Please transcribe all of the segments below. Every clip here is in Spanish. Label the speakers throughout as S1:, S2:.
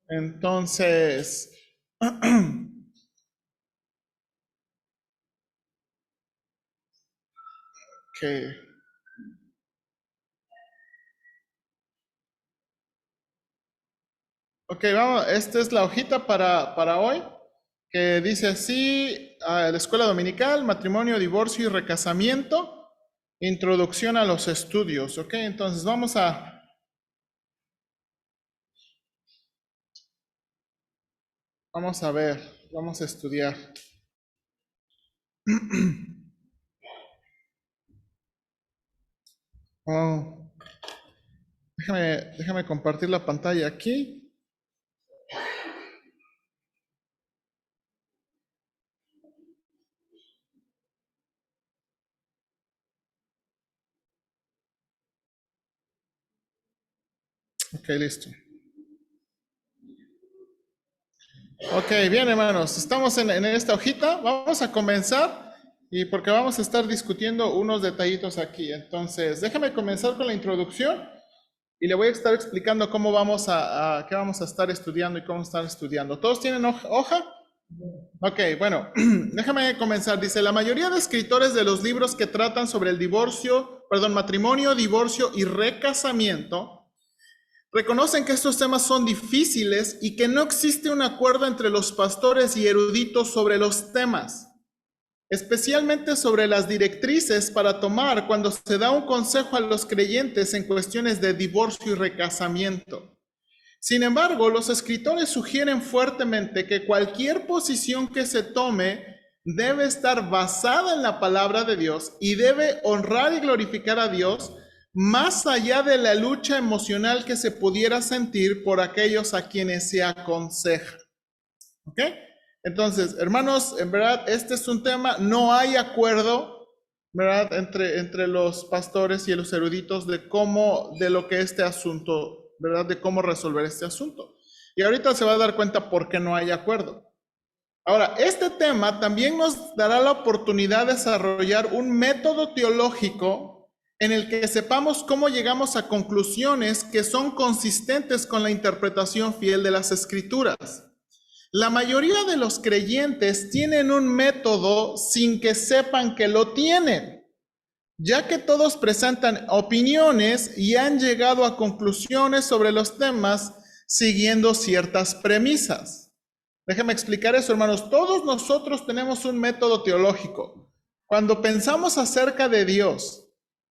S1: Entonces, que, ok, vamos, esta es la hojita para hoy, que dice así, la escuela dominical, matrimonio, divorcio y recasamiento, introducción a los estudios, ok, entonces vamos a ver, vamos a estudiar. Oh, déjame compartir la pantalla aquí. Ok, listo. Ok, bien hermanos, estamos en esta hojita, vamos a comenzar y porque vamos a estar discutiendo unos detallitos aquí. Entonces, déjame comenzar con la introducción y le voy a estar explicando cómo qué vamos a estar estudiando y cómo estar estudiando. ¿Todos tienen hoja? Ok, bueno, déjame comenzar. Dice, la mayoría de escritores de los libros que tratan sobre el matrimonio, divorcio y recasamiento, reconocen que estos temas son difíciles y que no existe un acuerdo entre los pastores y eruditos sobre los temas, especialmente sobre las directrices para tomar cuando se da un consejo a los creyentes en cuestiones de divorcio y recasamiento. Sin embargo, los escritores sugieren fuertemente que cualquier posición que se tome debe estar basada en la palabra de Dios y debe honrar y glorificar a Dios más allá de la lucha emocional que se pudiera sentir por aquellos a quienes se aconseja. ¿Ok? Entonces, hermanos, en verdad, este es un tema, no hay acuerdo, ¿verdad?, entre los pastores y los eruditos de lo que este asunto, ¿verdad?, de cómo resolver este asunto. Y ahorita se va a dar cuenta por qué no hay acuerdo. Ahora, este tema también nos dará la oportunidad de desarrollar un método teológico en el que sepamos cómo llegamos a conclusiones que son consistentes con la interpretación fiel de las Escrituras. La mayoría de los creyentes tienen un método sin que sepan que lo tienen, ya que todos presentan opiniones y han llegado a conclusiones sobre los temas siguiendo ciertas premisas. Déjenme explicar eso, hermanos. Todos nosotros tenemos un método teológico. Cuando pensamos acerca de Dios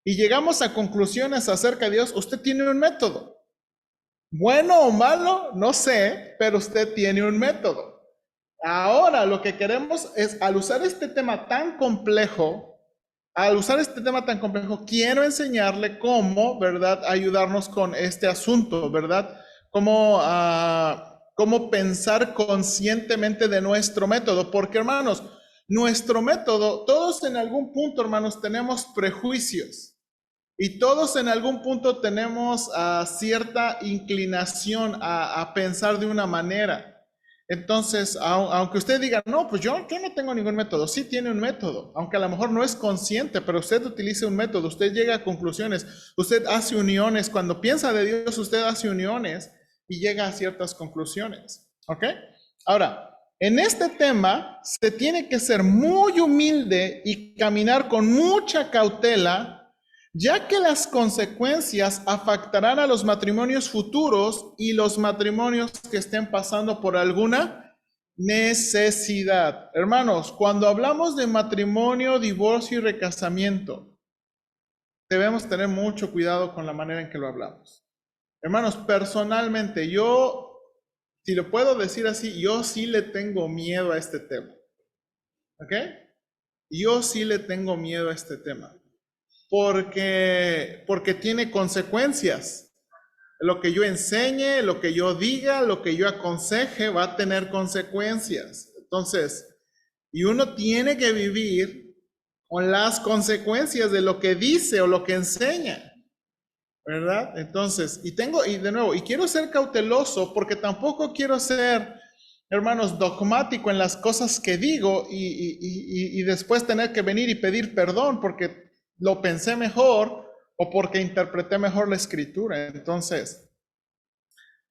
S1: y llegamos a conclusiones acerca de Dios, usted tiene un método. Bueno o malo, no sé, pero usted tiene un método. Ahora lo que queremos es, al usar este tema tan complejo, quiero enseñarle cómo, ¿verdad?, ayudarnos con este asunto, ¿verdad? Cómo pensar conscientemente de nuestro método. Porque, hermanos, nuestro método, todos en algún punto, hermanos, tenemos prejuicios. Y todos en algún punto tenemos cierta inclinación a pensar de una manera. Entonces, aunque usted diga, no, pues yo no tengo ningún método, sí tiene un método, aunque a lo mejor no es consciente, pero usted utiliza un método, usted llega a conclusiones, usted hace uniones, cuando piensa de Dios, usted hace uniones y llega a ciertas conclusiones. ¿Ok? Ahora, en este tema se tiene que ser muy humilde y caminar con mucha cautela, ya que las consecuencias afectarán a los matrimonios futuros y los matrimonios que estén pasando por alguna necesidad. Hermanos, cuando hablamos de matrimonio, divorcio y recasamiento, debemos tener mucho cuidado con la manera en que lo hablamos. Hermanos, personalmente, si lo puedo decir así, yo sí le tengo miedo a este tema. ¿Ok? Yo sí le tengo miedo a este tema. Porque tiene consecuencias. Lo que yo enseñe, lo que yo diga, lo que yo aconseje va a tener consecuencias. Entonces, y uno tiene que vivir con las consecuencias de lo que dice o lo que enseña, ¿verdad? Entonces, y de nuevo, y quiero ser cauteloso porque tampoco quiero ser, hermanos, dogmático en las cosas que digo y después tener que venir y pedir perdón porque lo pensé mejor o porque interpreté mejor la escritura. Entonces,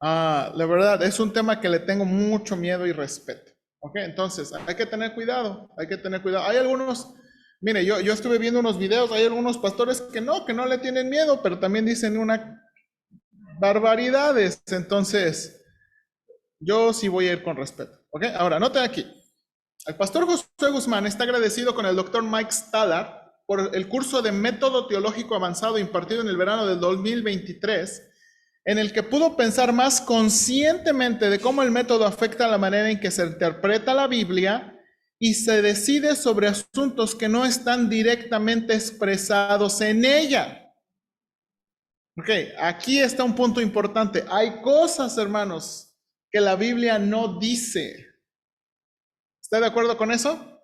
S1: La verdad, es un tema que le tengo mucho miedo y respeto. ¿Ok? Entonces, hay que tener cuidado, hay que tener cuidado. Hay algunos, mire, yo estuve viendo unos videos, hay algunos pastores que no le tienen miedo, pero también dicen una barbaridades. Entonces, yo sí voy a ir con respeto. ¿Ok? Ahora, noten aquí. El pastor Josué Guzmán está agradecido con el doctor Mike Stallard por el curso de método teológico avanzado impartido en el verano del 2023, en el que pudo pensar más conscientemente de cómo el método afecta la manera en que se interpreta la Biblia y se decide sobre asuntos que no están directamente expresados en ella. Ok, aquí está un punto importante. Hay cosas, hermanos, que la Biblia no dice. ¿Está de acuerdo con eso?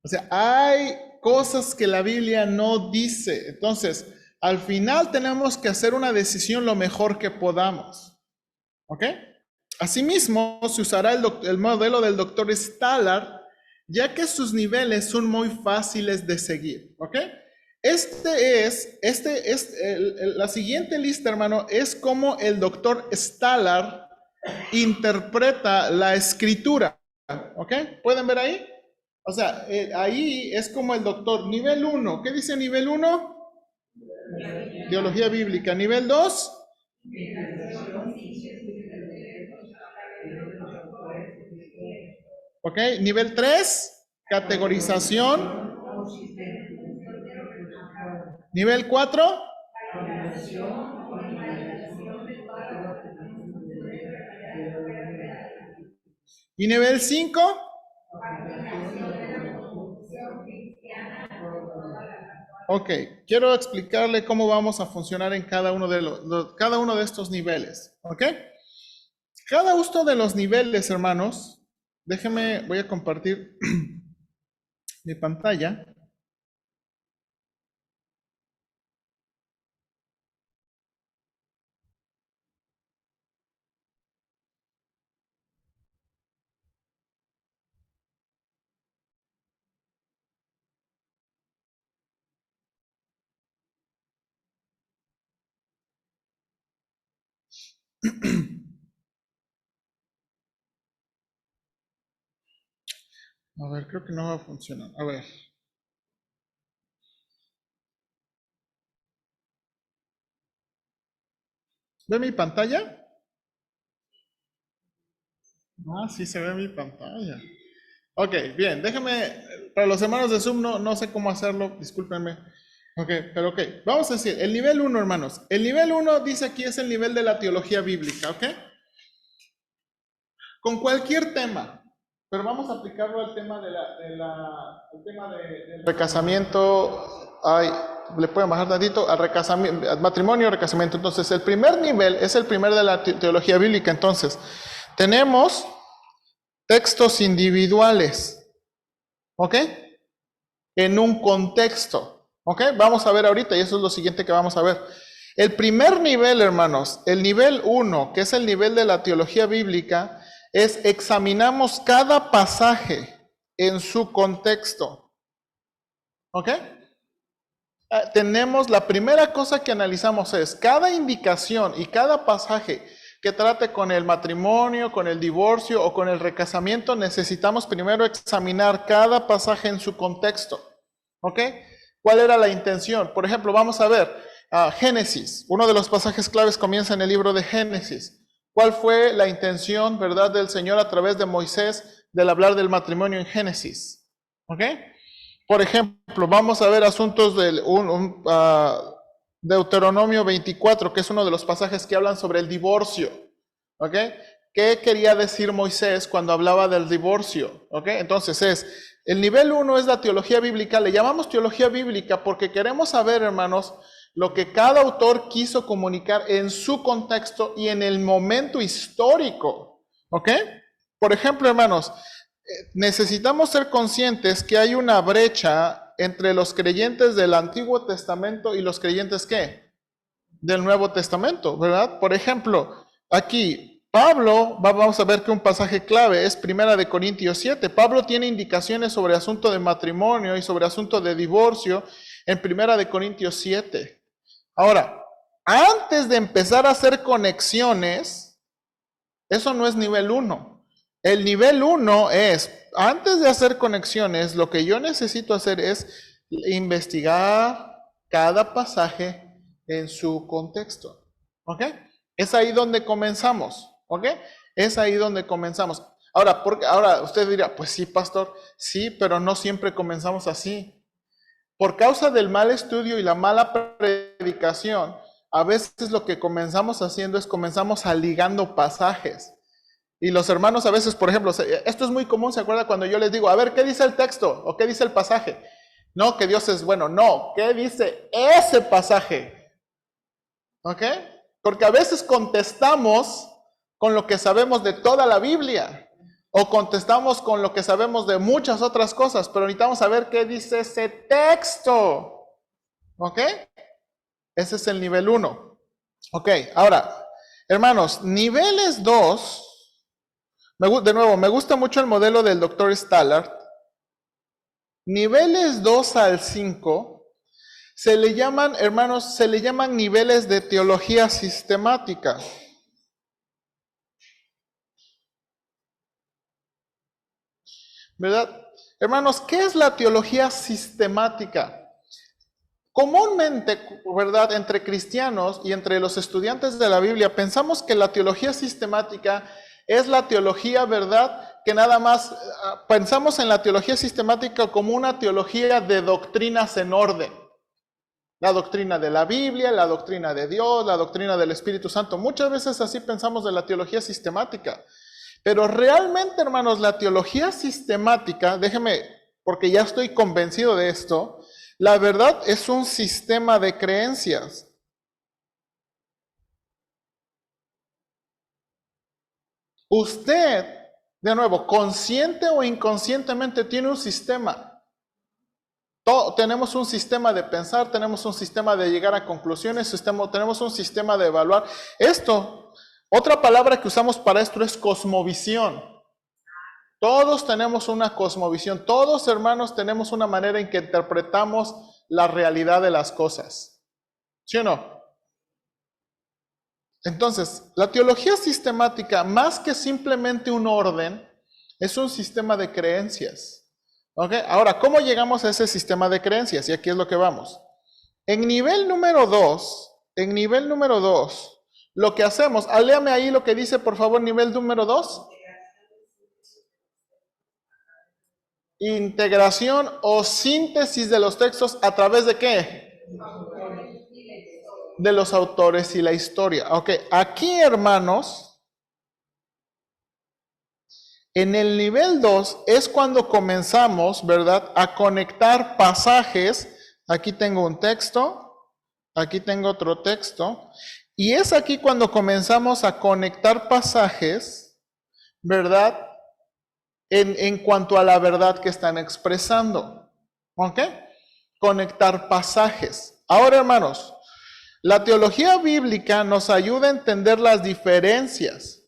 S1: O sea, hay cosas que la Biblia no dice. Entonces, al final tenemos que hacer una decisión lo mejor que podamos. ¿Ok? Asimismo, se usará el modelo del doctor Stallard, ya que sus niveles son muy fáciles de seguir. ¿Ok? La siguiente lista, hermano, es como el doctor Stallard interpreta la escritura. ¿Ok? ¿Pueden ver ahí? O sea, ahí es como el doctor. Nivel 1, ¿qué dice nivel 1? Teología bíblica. Nivel 2. ¿Ok? Nivel 3, categorización. Nivel 4. Y nivel 5. Ok, quiero explicarle cómo vamos a funcionar en cada uno cada uno de estos niveles. ¿Ok? Cada uno de los niveles, hermanos, déjenme, voy a compartir mi pantalla. A ver, creo que no va a funcionar. A ver. ¿Ve mi pantalla? Ah, sí se ve mi pantalla. Ok, bien, déjame, para los hermanos de Zoom no sé cómo hacerlo, discúlpenme. Ok, pero ok, vamos a decir, el nivel 1, hermanos. El nivel 1 dice aquí es el nivel de la teología bíblica, ¿ok? Con cualquier tema, pero vamos a aplicarlo al tema al tema del recasamiento, ay, le pueden bajar tantito, al recasamiento, al matrimonio, recasamiento. Entonces, el primer nivel es el primer de la teología bíblica. Entonces, tenemos textos individuales, ¿ok? En un contexto, ¿ok? Vamos a ver ahorita y eso es lo siguiente que vamos a ver. El primer nivel, hermanos, el nivel 1, que es el nivel de la teología bíblica, es examinamos cada pasaje en su contexto, ¿ok? Tenemos, la primera cosa que analizamos es cada indicación y cada pasaje que trate con el matrimonio, con el divorcio o con el recasamiento, necesitamos primero examinar cada pasaje en su contexto. ¿Ok? ¿Cuál era la intención? Por ejemplo, vamos a ver Génesis. Uno de los pasajes claves comienza en el libro de Génesis. ¿Cuál fue la intención, verdad, del Señor a través de Moisés del hablar del matrimonio en Génesis? ¿Ok? Por ejemplo, vamos a ver asuntos del Deuteronomio 24, que es uno de los pasajes que hablan sobre el divorcio. ¿Ok? ¿Qué quería decir Moisés cuando hablaba del divorcio? ¿Ok? Entonces el nivel 1 es la teología bíblica. Le llamamos teología bíblica porque queremos saber, hermanos, lo que cada autor quiso comunicar en su contexto y en el momento histórico. ¿Ok? Por ejemplo, hermanos, necesitamos ser conscientes que hay una brecha entre los creyentes del Antiguo Testamento y los creyentes ¿qué? Del Nuevo Testamento, ¿verdad? Por ejemplo, aquí Pablo, vamos a ver que un pasaje clave es Primera de Corintios 7. Pablo tiene indicaciones sobre asunto de matrimonio y sobre asunto de divorcio en Primera de Corintios 7. Ahora, antes de empezar a hacer conexiones, Eso no es nivel 1. El nivel 1 es, antes de hacer conexiones, lo que yo necesito hacer es investigar cada pasaje en su contexto. ¿Ok? Es ahí donde comenzamos. ¿Ok? Es ahí donde comenzamos. Ahora usted dirá, pues sí, pastor, sí, pero no siempre comenzamos así. Por causa del mal estudio y la mala predicación, a veces lo que comenzamos haciendo es comenzamos ligando pasajes. Y los hermanos a veces, por ejemplo, esto es muy común, ¿se acuerda? Cuando yo les digo, a ver, ¿qué dice el texto? ¿O qué dice el pasaje? No, que Dios es bueno. No, ¿qué dice ese pasaje? ¿Ok? Porque a veces contestamos con lo que sabemos de toda la Biblia. O contestamos con lo que sabemos de muchas otras cosas. Pero necesitamos saber qué dice ese texto. ¿Ok? Ese es el nivel 1. Ok, ahora, hermanos, niveles 2. De nuevo, me gusta mucho el modelo del Dr. Stallard. Niveles 2 al 5 se le llaman, hermanos, se le llaman niveles de teología sistemática. ¿Verdad? Hermanos, ¿qué es la teología sistemática? Comúnmente, ¿verdad? Entre cristianos y entre los estudiantes de la Biblia, pensamos que la teología sistemática es la teología, ¿verdad? Que nada más pensamos en la teología sistemática como una teología de doctrinas en orden. La doctrina de la Biblia, la doctrina de Dios, la doctrina del Espíritu Santo. Muchas veces así pensamos de la teología sistemática. Pero realmente, hermanos, la teología sistemática, déjeme, porque ya estoy convencido de esto, la verdad es un sistema de creencias. Usted, de nuevo, consciente o inconscientemente tiene un sistema. Tenemos un sistema de pensar, tenemos un sistema de llegar a conclusiones, tenemos un sistema de evaluar. Otra palabra que usamos para esto es cosmovisión. Todos tenemos una cosmovisión, todos hermanos tenemos una manera en que interpretamos la realidad de las cosas. ¿Sí o no? Entonces, la teología sistemática, más que simplemente un orden, es un sistema de creencias. ¿Ok? Ahora, ¿cómo llegamos a ese sistema de creencias? Y aquí es lo que vamos. En nivel número 2, lo que hacemos, léame ahí lo que dice, por favor, nivel número 2. Integración o síntesis de los textos a través de ¿qué? De los autores y la historia. Ok, aquí, hermanos, en el nivel 2 es cuando comenzamos, ¿verdad?, a conectar pasajes. Aquí tengo un texto, aquí tengo otro texto, y es aquí cuando comenzamos a conectar pasajes, ¿verdad?, en cuanto a la verdad que están expresando. ¿Ok? Conectar pasajes. Ahora, hermanos, la teología bíblica nos ayuda a entender las diferencias.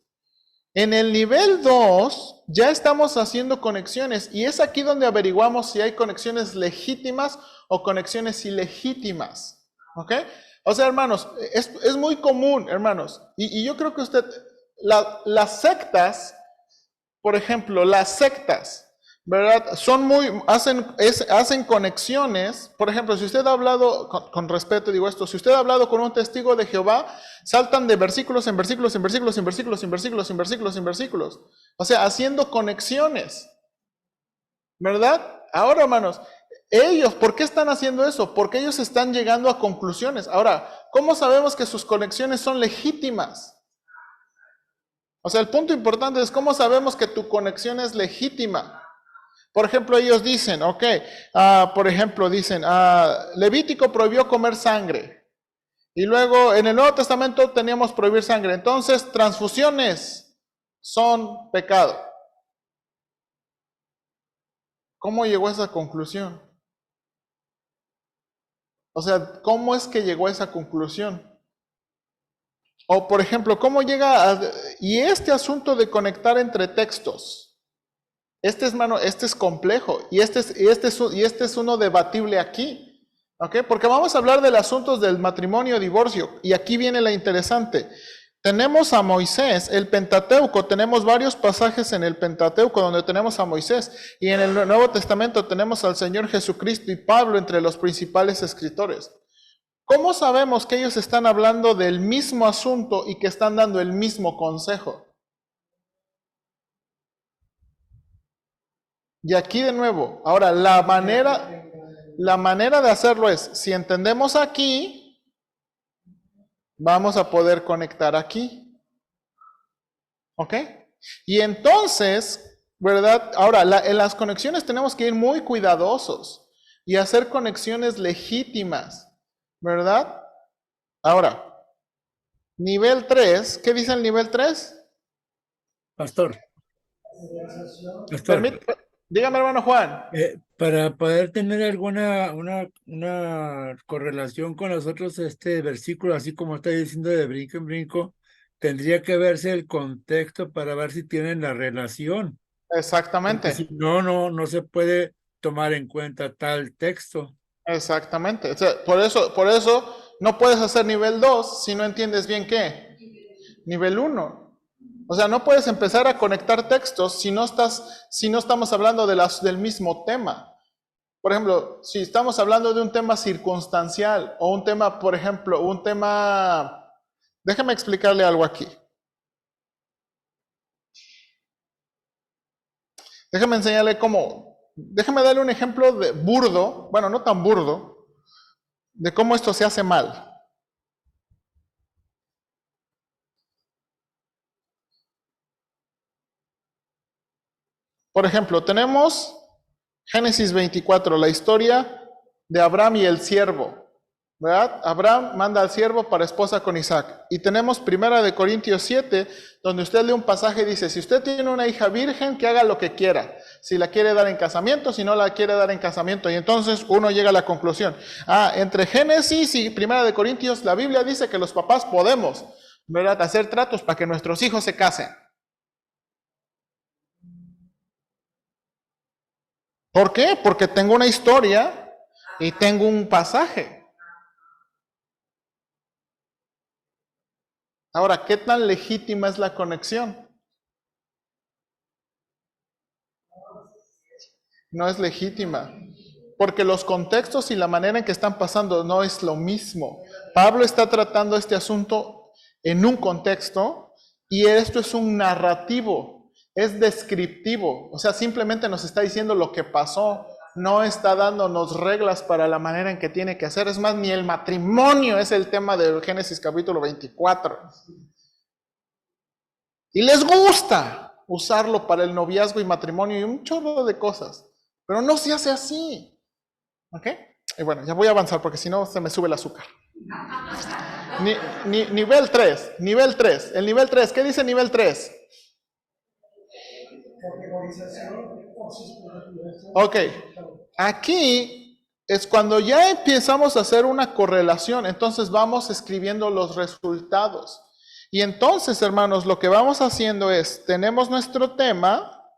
S1: En el nivel 2 ya estamos haciendo conexiones y es aquí donde averiguamos si hay conexiones legítimas o conexiones ilegítimas. ¿Ok? O sea, hermanos, es muy común, hermanos, y yo creo que las sectas, por ejemplo, las sectas, ¿verdad? Hacen conexiones. Por ejemplo, si usted ha hablado, con respeto digo esto, si usted ha hablado con un testigo de Jehová, saltan de versículos en versículos, en versículos, en versículos, en versículos, en versículos, en versículos. O sea, haciendo conexiones. ¿Verdad? Ahora, hermanos, ellos, ¿por qué están haciendo eso? Porque ellos están llegando a conclusiones. Ahora, ¿cómo sabemos que sus conexiones son legítimas? O sea, el punto importante es cómo sabemos que tu conexión es legítima. Por ejemplo, ellos dicen, Levítico prohibió comer sangre. Y luego en el Nuevo Testamento teníamos prohibir sangre. Entonces, transfusiones son pecado. ¿Cómo llegó a esa conclusión? O sea, ¿cómo es que llegó a esa conclusión? O, por ejemplo, ¿cómo llega y este asunto de conectar entre textos? Este es complejo y este es uno debatible aquí. ¿Ok? Porque vamos a hablar del asunto del matrimonio y divorcio. Y aquí viene la interesante. tenemos a Moisés, el Pentateuco, tenemos varios pasajes en el Pentateuco donde tenemos a Moisés, y en el Nuevo Testamento tenemos al Señor Jesucristo y Pablo entre los principales escritores. ¿Cómo sabemos que ellos están hablando del mismo asunto y que están dando el mismo consejo? Y aquí de nuevo, ahora la manera de hacerlo es, si entendemos aquí, vamos a poder conectar aquí. ¿Ok? Y entonces, ¿verdad? Ahora, en las conexiones tenemos que ir muy cuidadosos y hacer conexiones legítimas, ¿verdad? Ahora, nivel 3, ¿qué dice el nivel 3?
S2: Pastor, pastor,
S1: Dígame, hermano Juan.
S2: para poder tener alguna una correlación con los otros versículos, así como está diciendo de brinco en brinco, tendría que verse el contexto para ver si tienen la relación. Porque
S1: Exactamente,
S2: si no, no se puede tomar en cuenta tal texto.
S1: exactamente. O sea, por eso no puedes hacer nivel 2 si no entiendes bien qué. Nivel 1. O sea, no puedes empezar a conectar textos si no estamos hablando del mismo tema. Por ejemplo, si estamos hablando de un tema circunstancial o un tema, por ejemplo, déjame explicarle algo aquí. Déjame darle un ejemplo de burdo, bueno, no tan burdo, de cómo esto se hace mal. Por ejemplo, tenemos Génesis 24, la historia de Abraham y el siervo, ¿verdad? Abraham manda al siervo para esposa con Isaac. Y tenemos Primera de Corintios 7, donde usted lee un pasaje y dice, si usted tiene una hija virgen, que haga lo que quiera. Si la quiere dar en casamiento, si no la quiere dar en casamiento. Y entonces uno llega a la conclusión. Entre Génesis y Primera de Corintios, la Biblia dice que los papás podemos, ¿verdad?, hacer tratos para que nuestros hijos se casen. ¿Por qué? Porque tengo una historia y tengo un pasaje. Ahora, ¿qué tan legítima es la conexión? No es legítima, porque los contextos y la manera en que están pasando no es lo mismo. Pablo está tratando este asunto en un contexto y esto es un narrativo, es descriptivo, o sea, simplemente nos está diciendo lo que pasó, no está dándonos reglas para la manera en que tiene que hacer. Es más, ni el matrimonio es el tema del Génesis capítulo 24. Y les gusta usarlo para el noviazgo y matrimonio y un chorro de cosas. Pero no se hace así. ¿Ok? Y bueno, ya voy a avanzar porque si no se me sube el azúcar. Nivel 3. Nivel 3. El nivel 3. ¿Qué dice nivel 3? Ok. Aquí es cuando ya empezamos a hacer una correlación. Entonces vamos escribiendo los resultados. Y entonces, hermanos, lo que vamos haciendo es, tenemos nuestro tema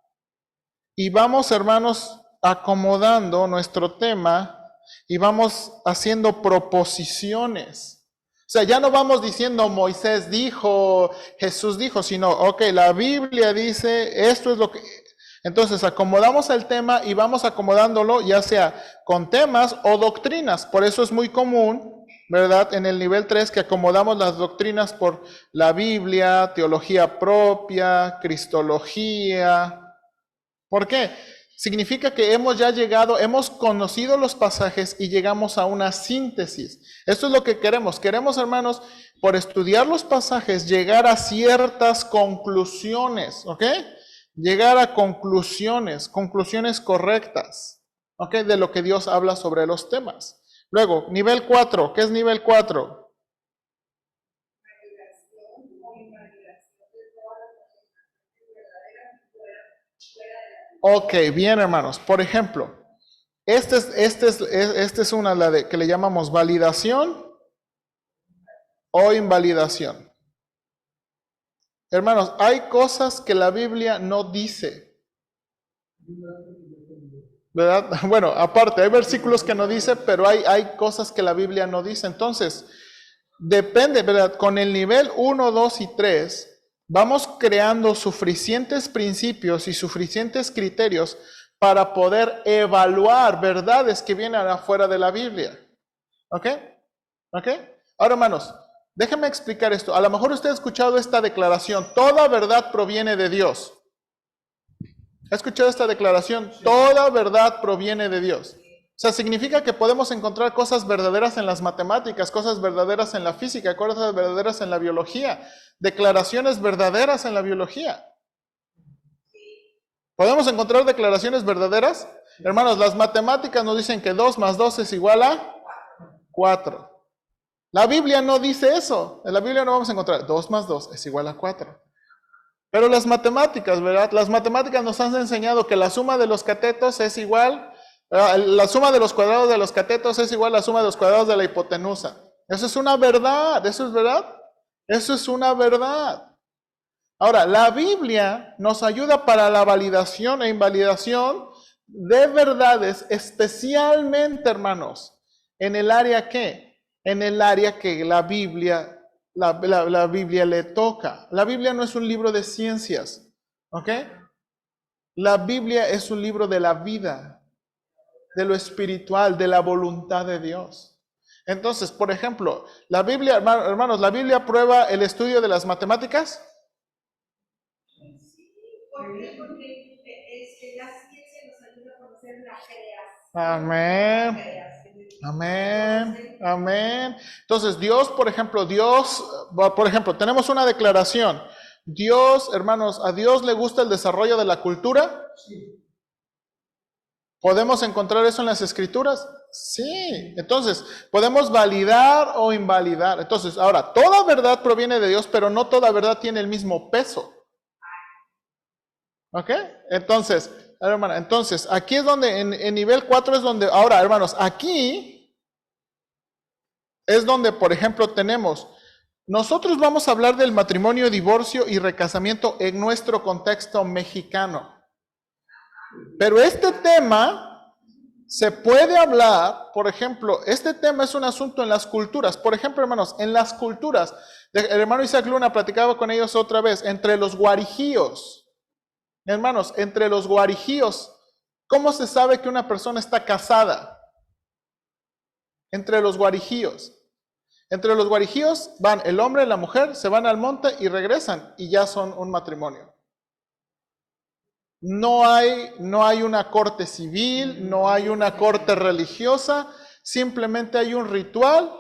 S1: y vamos, hermanos, acomodando nuestro tema y vamos haciendo proposiciones. O sea, ya no vamos diciendo Moisés dijo, Jesús dijo, sino, ok, la Biblia dice, esto es lo que... Entonces acomodamos el tema y vamos acomodándolo ya sea con temas o doctrinas. Por eso es muy común, ¿verdad?, en el nivel 3 que acomodamos las doctrinas por la Biblia, teología propia, cristología. ¿Por qué? Significa que hemos ya llegado, hemos conocido los pasajes y llegamos a una síntesis. Esto es lo que queremos. Queremos, hermanos, por estudiar los pasajes, llegar a ciertas conclusiones, ¿ok? Llegar a conclusiones correctas, ¿ok? De lo que Dios habla sobre los temas. Luego, nivel 4, ¿qué es nivel 4? Ok, bien, hermanos. Por ejemplo, esta es una que le llamamos validación o invalidación. Hermanos, hay cosas que la Biblia no dice, ¿verdad? Bueno, aparte, hay versículos que no dice, pero hay cosas que la Biblia no dice. Entonces, depende, ¿verdad? Con el nivel 1, 2 y 3, vamos creando suficientes principios y suficientes criterios para poder evaluar verdades que vienen afuera de la Biblia. ¿Ok? ¿Ok? Ahora, hermanos, déjenme explicar esto. A lo mejor usted ha escuchado esta declaración: toda verdad proviene de Dios. ¿Ha escuchado esta declaración? Toda verdad proviene de Dios. O sea, significa que podemos encontrar cosas verdaderas en las matemáticas, cosas verdaderas en la física, cosas verdaderas en la biología, declaraciones verdaderas en la biología. ¿Podemos encontrar declaraciones verdaderas? Hermanos, las matemáticas nos dicen que 2 más 2 es igual a 4. La Biblia no dice eso. En la Biblia no vamos a encontrar 2 más 2 es igual a 4. Pero las matemáticas, ¿verdad? Las matemáticas nos han enseñado que la suma de los catetos es igual, la suma de los cuadrados de los catetos es igual a la suma de los cuadrados de la hipotenusa. Eso es una verdad, ¿eso es verdad? Eso es una verdad. Ahora, la Biblia nos ayuda para la validación e invalidación de verdades, especialmente, hermanos, en el área ¿qué? En el área que la Biblia le toca. La Biblia no es un libro de ciencias, ¿ok? La Biblia es un libro de la vida, de lo espiritual, de la voluntad de Dios. Entonces, por ejemplo, la Biblia, hermanos, ¿la Biblia aprueba el estudio de las matemáticas?
S3: Porque la ciencia nos ayuda a conocer la creación.
S1: Amén. Amén. Amén. Entonces, Dios, por ejemplo, tenemos una declaración. Dios, hermanos, ¿a Dios le gusta el desarrollo de la cultura? ¿Podemos encontrar eso en las Escrituras? Sí. Entonces, podemos validar o invalidar. Entonces, ahora, toda verdad proviene de Dios, pero no toda verdad tiene el mismo peso. ¿Ok? Entonces, hermano, aquí es donde, en nivel 4 es donde, ahora, hermanos, aquí es donde, por ejemplo, nosotros vamos a hablar del matrimonio, divorcio y recasamiento en nuestro contexto mexicano. Pero este tema se puede hablar, por ejemplo, este tema es un asunto en las culturas. Por ejemplo, hermanos, en las culturas, el hermano Isaac Luna platicaba con ellos otra vez, entre los guarijíos. Hermanos, entre los guarijíos, ¿cómo se sabe que una persona está casada? Entre los guarijíos. Entre los guarijíos van el hombre y la mujer, se van al monte y regresan y ya son un matrimonio. No hay una corte civil, no hay una corte religiosa, simplemente hay un ritual,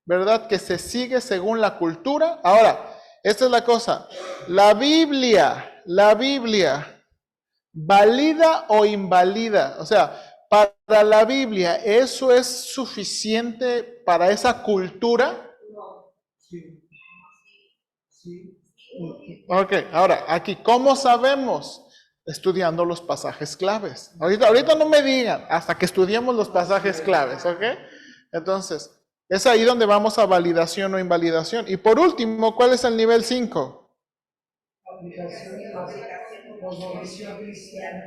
S1: ¿verdad? Que se sigue según la cultura. Ahora, esta es la cosa, la Biblia, ¿valida o invalida? O sea, para la Biblia, ¿eso es suficiente para esa cultura?
S3: No.
S2: Sí. Sí.
S1: Ok, ahora, aquí, ¿cómo sabemos? Estudiando los pasajes claves. Ahorita no me digan, hasta que estudiemos los pasajes claves, ¿ok? Entonces, es ahí donde vamos a validación o invalidación. Y por último, ¿cuál es el nivel 5?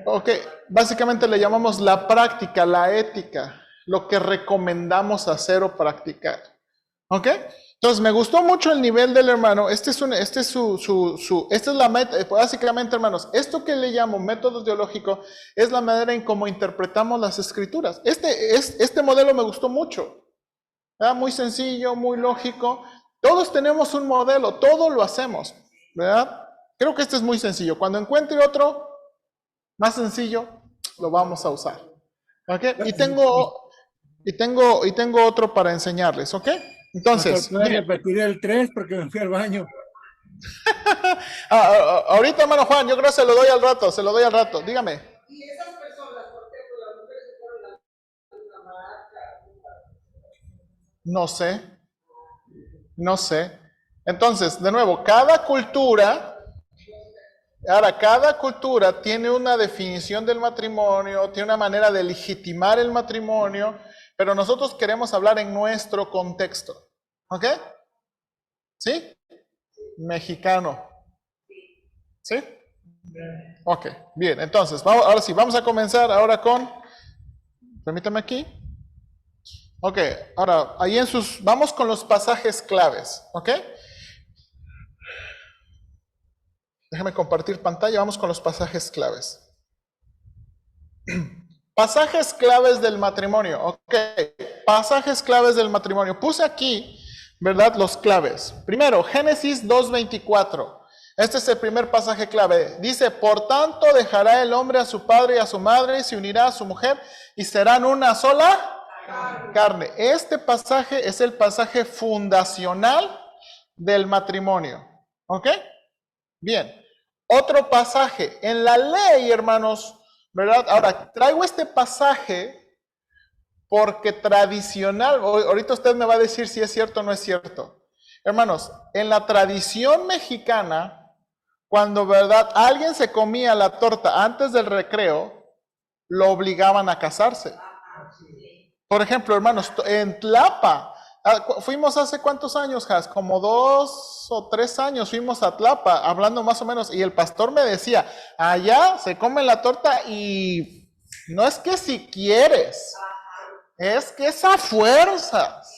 S1: Ok, básicamente le llamamos la práctica, la ética, lo que recomendamos hacer o practicar. ¿Ok? Entonces me gustó mucho el nivel del hermano. Esta es la meta, básicamente, hermanos, esto que le llamo método teológico es la manera en cómo interpretamos las escrituras. Este modelo me gustó mucho. ¿Verdad? Muy sencillo, muy lógico. Todos tenemos un modelo, todo lo hacemos, ¿verdad? Creo que este es muy sencillo. Cuando encuentre otro más sencillo, lo vamos a usar. ¿Ok? Y tengo otro para enseñarles, ¿ok? Entonces,
S2: voy a repetir el 3 porque me fui al baño.
S1: ahorita, hermano Juan, yo creo que se lo doy al rato, dígame.
S3: Y esas personas, por ejemplo, las mujeres se ponen una marca.
S1: No sé. Entonces, de nuevo, cada cultura tiene una definición del matrimonio, tiene una manera de legitimar el matrimonio, pero nosotros queremos hablar en nuestro contexto. ¿Ok? ¿Sí? Mexicano. ¿Sí? Ok, bien. Entonces, ahora sí, vamos a comenzar ahora con, permítame aquí. Ok, ahora, ahí vamos con los pasajes claves, ¿ok? Déjame compartir pantalla, vamos con los pasajes claves. Pasajes claves del matrimonio, ok. Pasajes claves del matrimonio. Puse aquí, ¿verdad? Los claves. Primero, Génesis 2:24. Este es el primer pasaje clave. Dice, por tanto dejará el hombre a su padre y a su madre y se unirá a su mujer y serán una sola carne. Este pasaje es el pasaje fundacional del matrimonio. ¿Ok? Bien. Otro pasaje. En la ley, hermanos, ¿verdad? Ahora, traigo este pasaje porque tradicional, ahorita usted me va a decir si es cierto o no es cierto. Hermanos, en la tradición mexicana, cuando, ¿verdad?, alguien se comía la torta antes del recreo, lo obligaban a casarse. Por ejemplo, hermanos, en Tlapa, fuimos hace cuántos años, Has, como 2 o 3 años fuimos a Tlapa, hablando más o menos, y el pastor me decía, allá se come la torta y no es que si quieres, es que es a fuerzas.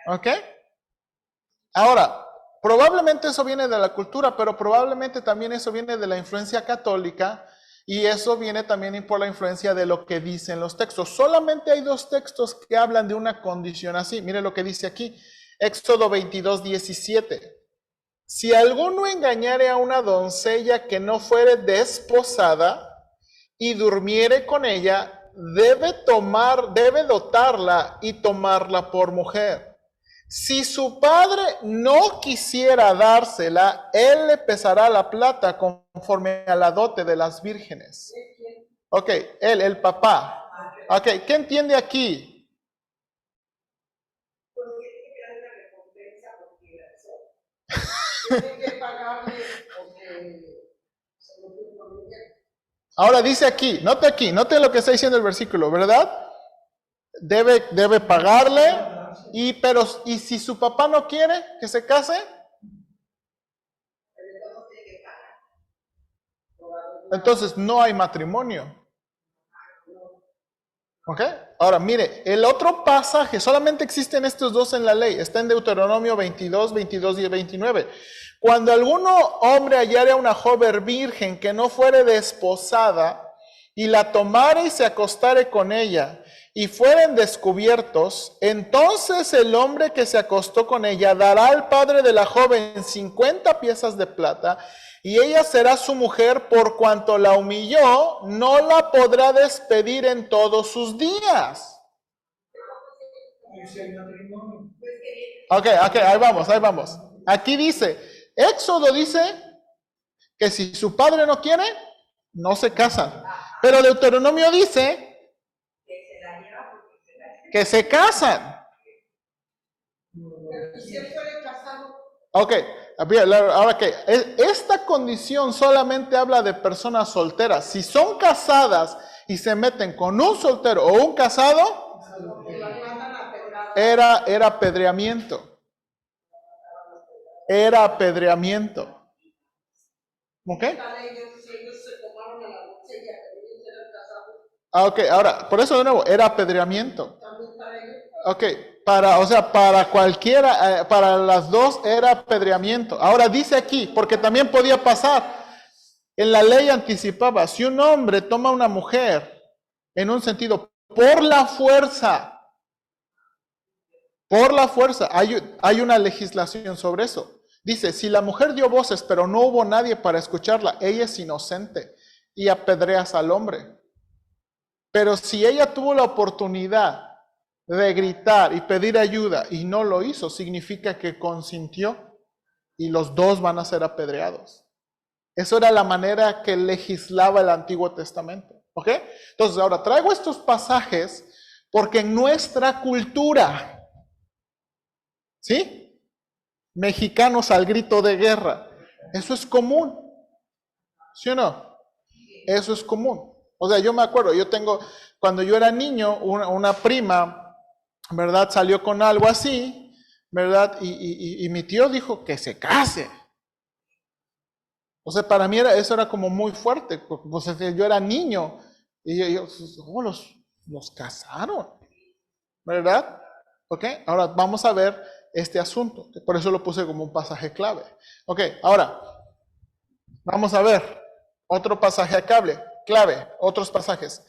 S1: ¿Ok? Ahora, probablemente eso viene de la cultura, pero probablemente también eso viene de la influencia católica y eso viene también por la influencia de lo que dicen los textos. Solamente hay 2 textos que hablan de una condición así. Mire lo que dice aquí, Éxodo 22:17. Si alguno engañare a una doncella que no fuere desposada y durmiere con ella, debe dotarla y tomarla por mujer. Si su padre no quisiera dársela, él le pesará la plata conforme a la dote de las vírgenes. Ok, él, el papá. Ok, ¿qué entiende aquí? Ahora dice aquí, note lo que está diciendo el versículo, ¿verdad? Debe pagarle, y si su papá no quiere que se case, entonces no hay matrimonio. ¿Ok? Ahora, mire, el otro pasaje, solamente existen estos 2 en la ley, está en Deuteronomio 22, 22 y 29. Cuando algún hombre hallare a una joven virgen que no fuere desposada, y la tomare y se acostare con ella, y fueren descubiertos, entonces el hombre que se acostó con ella dará al padre de la joven 50 piezas de plata, y ella será su mujer por cuanto la humilló, no la podrá despedir en todos sus días. Ok, ahí vamos. Aquí dice, Éxodo dice que si su padre no quiere, no se casan. Pero Deuteronomio dice que se casan. Ok, ahora que esta condición solamente habla de personas solteras. Si son casadas y se meten con un soltero o un casado, era apedreamiento. Era apedreamiento. ¿Ok? Ok, ahora, por eso de nuevo, era apedreamiento. Ok, para cualquiera, para las 2 era apedreamiento. Ahora dice aquí, porque también podía pasar, en la ley anticipaba, si un hombre toma a una mujer, en un sentido, por la fuerza, hay una legislación sobre eso. Dice, si la mujer dio voces, pero no hubo nadie para escucharla, ella es inocente y apedreas al hombre. Pero si ella tuvo la oportunidad de gritar y pedir ayuda y no lo hizo, significa que consintió y los 2 van a ser apedreados. Eso era la manera que legislaba el Antiguo Testamento. ¿Ok? Entonces ahora traigo estos pasajes porque en nuestra cultura, ¿sí? Mexicanos al grito de guerra, eso es común. ¿Sí o no? Eso es común. O sea, yo me acuerdo, cuando yo era niño, una prima, ¿verdad? Salió con algo así, ¿verdad? Y mi tío dijo que se case. O sea, para mí eso era como muy fuerte. O sea, yo era niño y los casaron. ¿verdad? ¿Ok? Ahora vamos a ver este asunto, por eso lo puse como un pasaje clave. Ok, ahora vamos a ver otro pasaje clave, otros pasajes.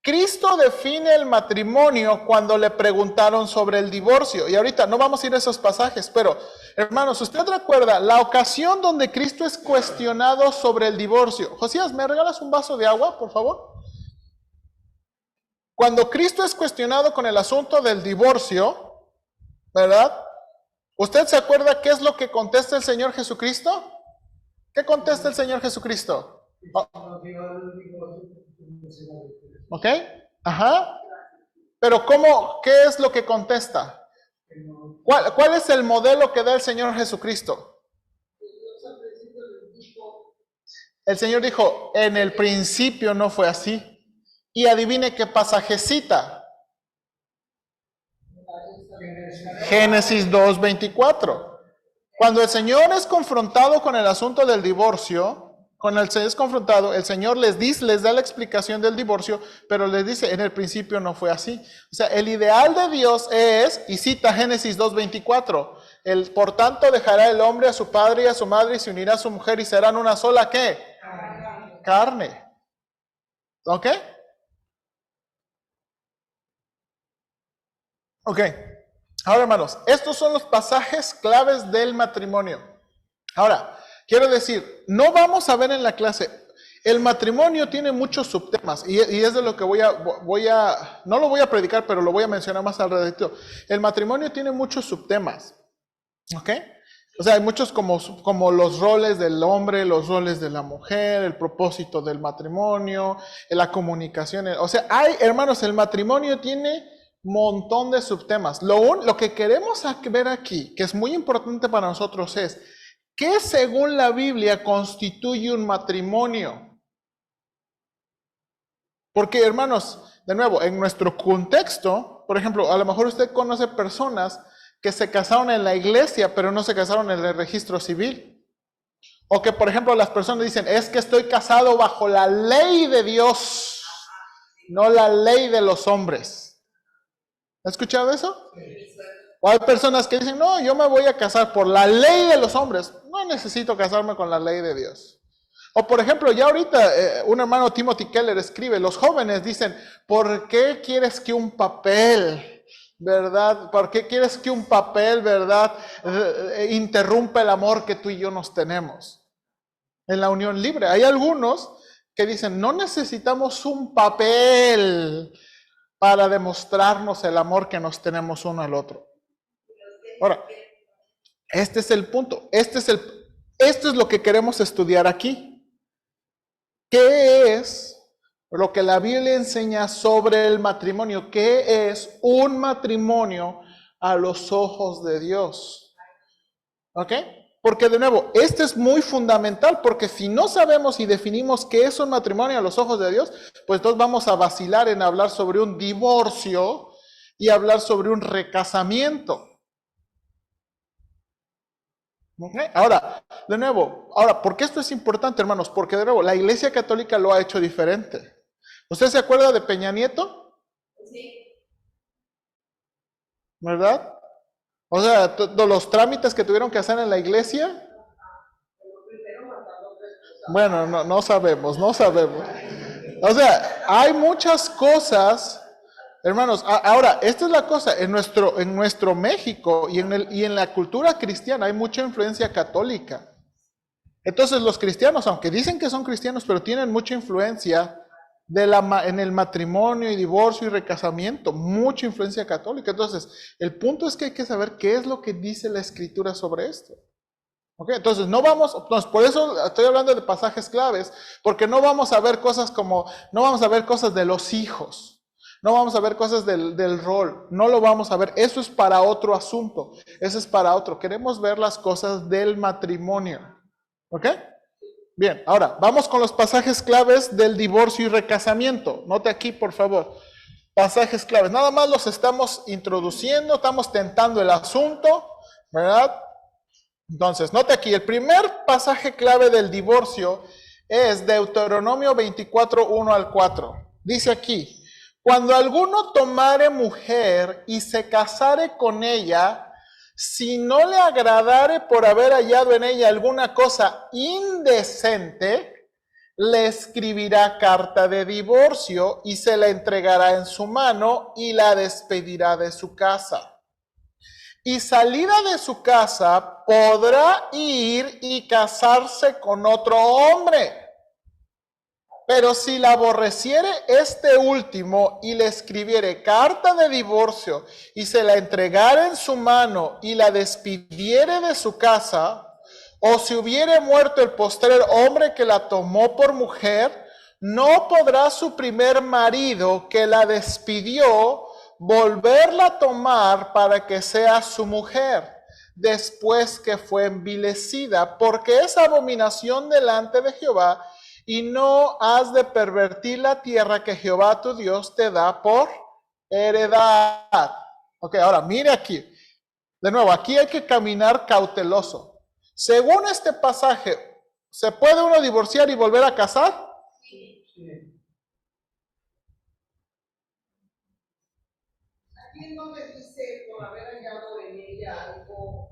S1: Cristo define el matrimonio cuando le preguntaron sobre el divorcio. Y ahorita no vamos a ir a esos pasajes, pero hermanos, ¿usted recuerda la ocasión donde Cristo es cuestionado sobre el divorcio? Josías, ¿me regalas un vaso de agua, por favor? Cuando Cristo es cuestionado con el asunto del divorcio, ¿verdad? ¿Usted se acuerda qué es lo que contesta el Señor Jesucristo? ¿Qué contesta el Señor Jesucristo? ¿Ok? Ajá. Pero ¿qué es lo que contesta? ¿Cuál es el modelo que da el Señor Jesucristo? El Señor dijo, en el principio no fue así. Y adivine qué pasaje cita. Génesis 2:24. Cuando el Señor es confrontado con el asunto del divorcio, el Señor les da la explicación del divorcio, pero les dice, en el principio no fue así. O sea, el ideal de Dios es, y cita Génesis 2:24, por tanto dejará el hombre a su padre y a su madre y se unirá a su mujer y serán una sola, ¿qué? Carne. ¿Ok? Ok. Ahora, hermanos, estos son los pasajes claves del matrimonio. Ahora, quiero decir, no vamos a ver en la clase, el matrimonio tiene muchos subtemas, y es de lo que no lo voy a predicar, pero lo voy a mencionar más alrededor. El matrimonio tiene muchos subtemas, ¿ok? O sea, hay muchos como los roles del hombre, los roles de la mujer, el propósito del matrimonio, la comunicación. O sea, hermanos, el matrimonio tiene montón de subtemas. Lo que queremos ver aquí, que es muy importante para nosotros, es ¿qué según la Biblia constituye un matrimonio? Porque, hermanos, de nuevo, en nuestro contexto, por ejemplo, a lo mejor usted conoce personas que se casaron en la iglesia, pero no se casaron en el registro civil. O que, por ejemplo, las personas dicen, es que estoy casado bajo la ley de Dios, no la ley de los hombres. ¿Ha escuchado eso? O hay personas que dicen, no, yo me voy a casar por la ley de los hombres. No necesito casarme con la ley de Dios. O por ejemplo, ya ahorita un hermano Timothy Keller escribe, los jóvenes dicen, ¿por qué quieres que un papel, verdad? ¿Por qué quieres que un papel, verdad, interrumpa el amor que tú y yo nos tenemos en la unión libre? Hay algunos que dicen, no necesitamos un papel para demostrarnos el amor que nos tenemos uno al otro. Ahora, este es el punto. Esto es lo que queremos estudiar aquí. ¿Qué es lo que la Biblia enseña sobre el matrimonio? ¿Qué es un matrimonio a los ojos de Dios? ¿Ok? Porque de nuevo, esto es muy fundamental, porque si no sabemos y definimos qué es un matrimonio a los ojos de Dios, pues entonces vamos a vacilar en hablar sobre un divorcio y hablar sobre un recasamiento. ¿Okay? Ahora, de nuevo, ¿por qué esto es importante, hermanos? Porque de nuevo, la Iglesia Católica lo ha hecho diferente. ¿Usted se acuerda de Peña Nieto?
S3: Sí.
S1: ¿Verdad? O sea, los trámites que tuvieron que hacer en la iglesia. Bueno, no sabemos. O sea, hay muchas cosas, hermanos. Ahora, esta es la cosa, en nuestro México y en la cultura cristiana hay mucha influencia católica. Entonces los cristianos, aunque dicen que son cristianos, pero tienen mucha influencia en el matrimonio y divorcio y recasamiento, mucha influencia católica. Entonces, el punto es que hay que saber qué es lo que dice la Escritura sobre esto. ¿Okay? Entonces, por eso estoy hablando de pasajes claves, porque no vamos a ver cosas de los hijos, no vamos a ver cosas del rol, no lo vamos a ver. Eso es para otro asunto, eso es para otro. Queremos ver las cosas del matrimonio. ¿Ok? Bien, ahora vamos con los pasajes claves del divorcio y recasamiento. Note aquí, por favor, pasajes claves. Nada más los estamos introduciendo, estamos tentando el asunto, ¿verdad? Entonces, note aquí, el primer pasaje clave del divorcio es Deuteronomio 24, 1 al 4. Dice aquí, Cuando alguno tomare mujer y se casare con ella, si no le agradare por haber hallado en ella alguna cosa indecente, le escribirá carta de divorcio y se la entregará en su mano y la despedirá de su casa. Y salida de su casa podrá ir y casarse con otro hombre. Pero si la aborreciere este último y le escribiere carta de divorcio y se la entregare en su mano y la despidiere de su casa, o si hubiere muerto el postrer hombre que la tomó por mujer, no podrá su primer marido que la despidió volverla a tomar para que sea su mujer, después que fue envilecida, porque es abominación delante de Jehová, y no has de pervertir la tierra que Jehová tu Dios te da por heredad. Ok, ahora mire aquí. De nuevo, aquí hay que caminar cauteloso. Según este pasaje, ¿se puede uno divorciar y volver a casar?
S3: Aquí es donde dice por haber hallado en ella algo.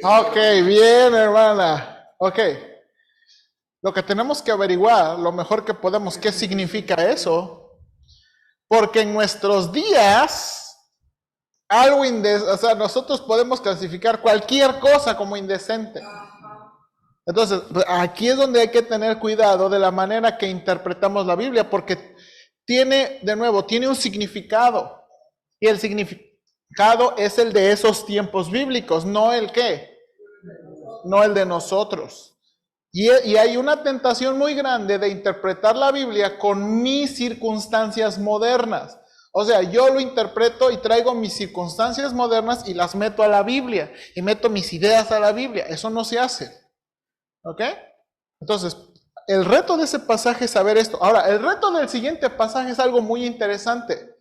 S1: Ok, bien, hermana. Ok. Lo que tenemos que averiguar, lo mejor que podemos, ¿qué significa eso? Porque en nuestros días, algo indecente, o sea, nosotros podemos clasificar cualquier cosa como indecente. Entonces, aquí es donde hay que tener cuidado de la manera que interpretamos la Biblia, porque tiene, de nuevo, tiene un significado. Y el significado es el de esos tiempos bíblicos, no el qué, no el de nosotros. Y hay una tentación muy grande de interpretar la Biblia con mis circunstancias modernas. O sea, yo lo interpreto y traigo mis circunstancias modernas y las meto a la Biblia. Y meto mis ideas a la Biblia. Eso no se hace. ¿Ok? Entonces, el reto de ese pasaje es saber esto. Ahora, el reto del siguiente pasaje es algo muy interesante.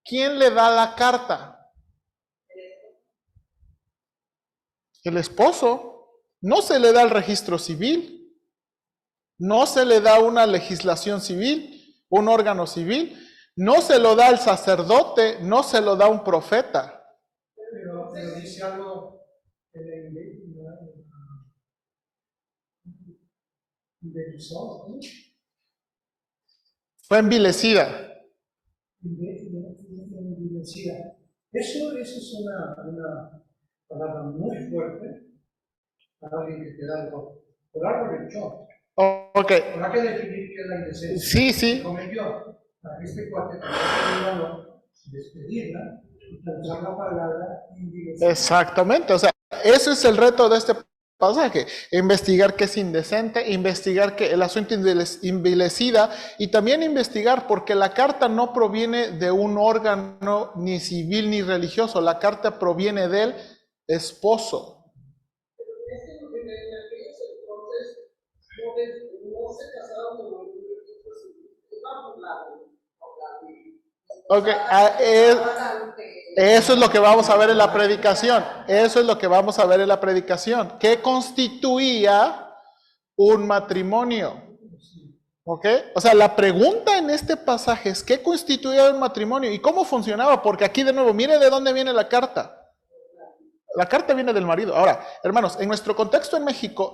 S1: ¿Quién le da la carta? El esposo. No se le da el registro civil, no se le da una legislación civil, un órgano civil, no se lo da el sacerdote, no se lo da un profeta.
S4: Pero dice algo
S1: Fue envilecida.
S4: Eso es una palabra muy fuerte para alguien que te da algo. Por algo le echó.
S1: Ok.
S4: Habrá que definir qué es la indecencia.
S1: Sí, sí.
S4: Cometió a este cuate que despedirla y lanzar la palabra indecente.
S1: Exactamente. O sea, eso es el reto de este pasaje. Investigar qué es indecente, investigar que el asunto envilecida y también investigar porque la carta no proviene de un órgano ni civil ni religioso. La carta proviene del esposo. Ok, eso es lo que vamos a ver en la predicación. Eso es lo que vamos a ver en la predicación. ¿Qué constituía un matrimonio? ¿Ok? O sea, la pregunta en este pasaje es ¿qué constituía un matrimonio? ¿Y cómo funcionaba? Porque aquí de nuevo, mire de dónde viene la carta. La carta viene del marido. Ahora, hermanos, en nuestro contexto en México,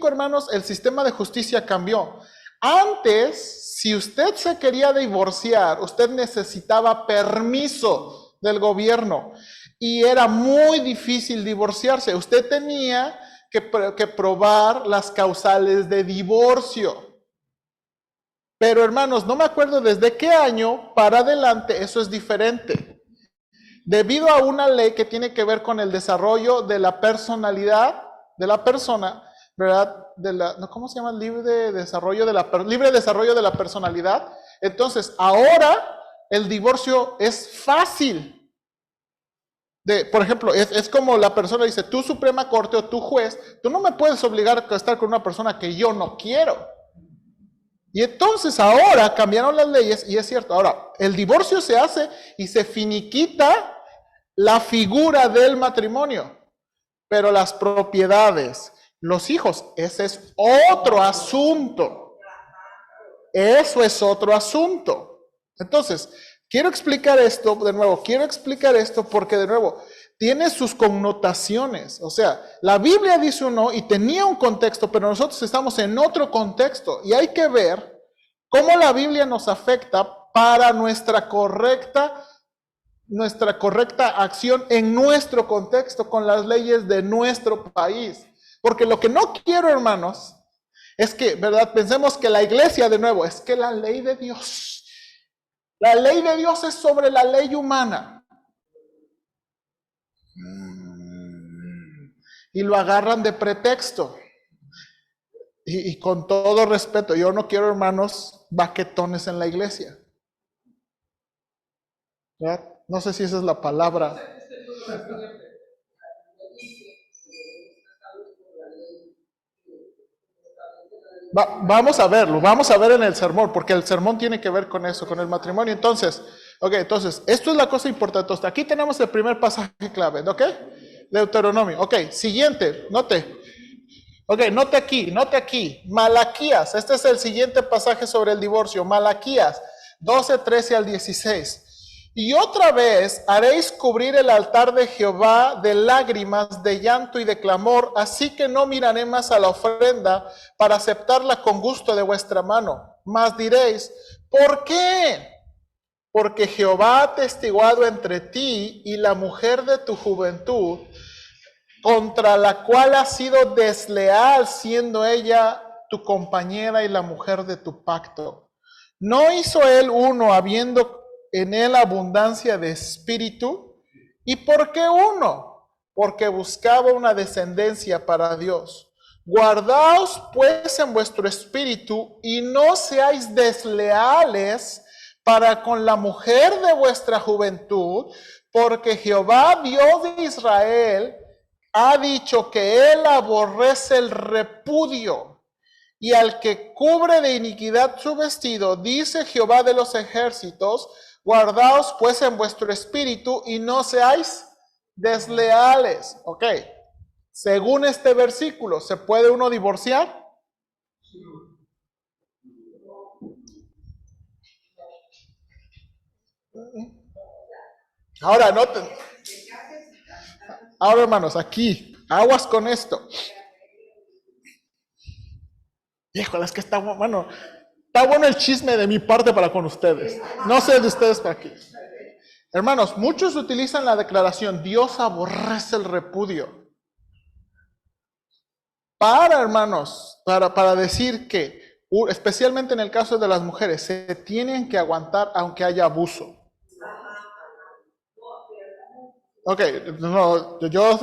S1: hermanos, el sistema de justicia cambió. Antes, si usted se quería divorciar, usted necesitaba permiso del gobierno y era muy difícil divorciarse. Usted tenía que probar las causales de divorcio. Pero hermanos, no me acuerdo desde qué año para adelante eso es diferente. Debido a una ley que tiene que ver con el desarrollo de la personalidad de la persona, ¿verdad? ¿Cómo se llama? Libre desarrollo de la personalidad. Entonces, ahora el divorcio es fácil. Por ejemplo, es como la persona dice, tú Suprema Corte o tú juez, tú no me puedes obligar a estar con una persona que yo no quiero. Y entonces ahora cambiaron las leyes y es cierto, ahora el divorcio se hace y se finiquita la figura del matrimonio, pero las propiedades, los hijos, ese es otro asunto. eso es otro asunto. Entonces, quiero explicar esto de nuevo, porque de nuevo, tiene sus connotaciones. O sea, la Biblia dice uno y tenía un contexto, pero nosotros estamos en otro contexto y hay que ver cómo la Biblia nos afecta para nuestra correcta acción en nuestro contexto, con las leyes de nuestro país. Porque lo que no quiero, hermanos, es que, ¿verdad? Pensemos que la iglesia, de nuevo, es que la ley de Dios es sobre la ley humana. Y lo agarran de pretexto. Y con todo respeto, yo no quiero, hermanos, baquetones en la iglesia. ¿Verdad? No sé si esa es la palabra. Vamos a verlo, vamos a ver en el sermón, porque el sermón tiene que ver con eso, con el matrimonio. Entonces, esto es la cosa importante. Entonces, aquí tenemos el primer pasaje clave, ¿ok? Deuteronomio. Ok, siguiente, note. Ok, note aquí. Malaquías, este es el siguiente pasaje sobre el divorcio. Malaquías 12, 13 al 16. Y otra vez haréis cubrir el altar de Jehová de lágrimas, de llanto y de clamor, así que no miraré más a la ofrenda para aceptarla con gusto de vuestra mano. Mas diréis, ¿por qué? Porque Jehová ha testiguado entre ti y la mujer de tu juventud, contra la cual has sido desleal, siendo ella tu compañera y la mujer de tu pacto. ¿No hizo él uno habiendo en él abundancia de espíritu? ¿Y por qué uno? Porque buscaba una descendencia para Dios. Guardaos pues en vuestro espíritu y no seáis desleales para con la mujer de vuestra juventud, porque Jehová, Dios de Israel, ha dicho que él aborrece el repudio, y al que cubre de iniquidad su vestido, dice Jehová de los ejércitos, guardaos pues en vuestro espíritu y no seáis desleales. Ok, según este versículo, ¿se puede uno divorciar? Ahora, noten. Ahora, hermanos, aquí, aguas con esto. Híjole, es que está bueno el chisme de mi parte para con ustedes. No sé de ustedes para aquí. Hermanos, muchos utilizan la declaración, Dios aborrece el repudio. Hermanos, para decir que, especialmente en el caso de las mujeres, se tienen que aguantar aunque haya abuso. Ok, no, yo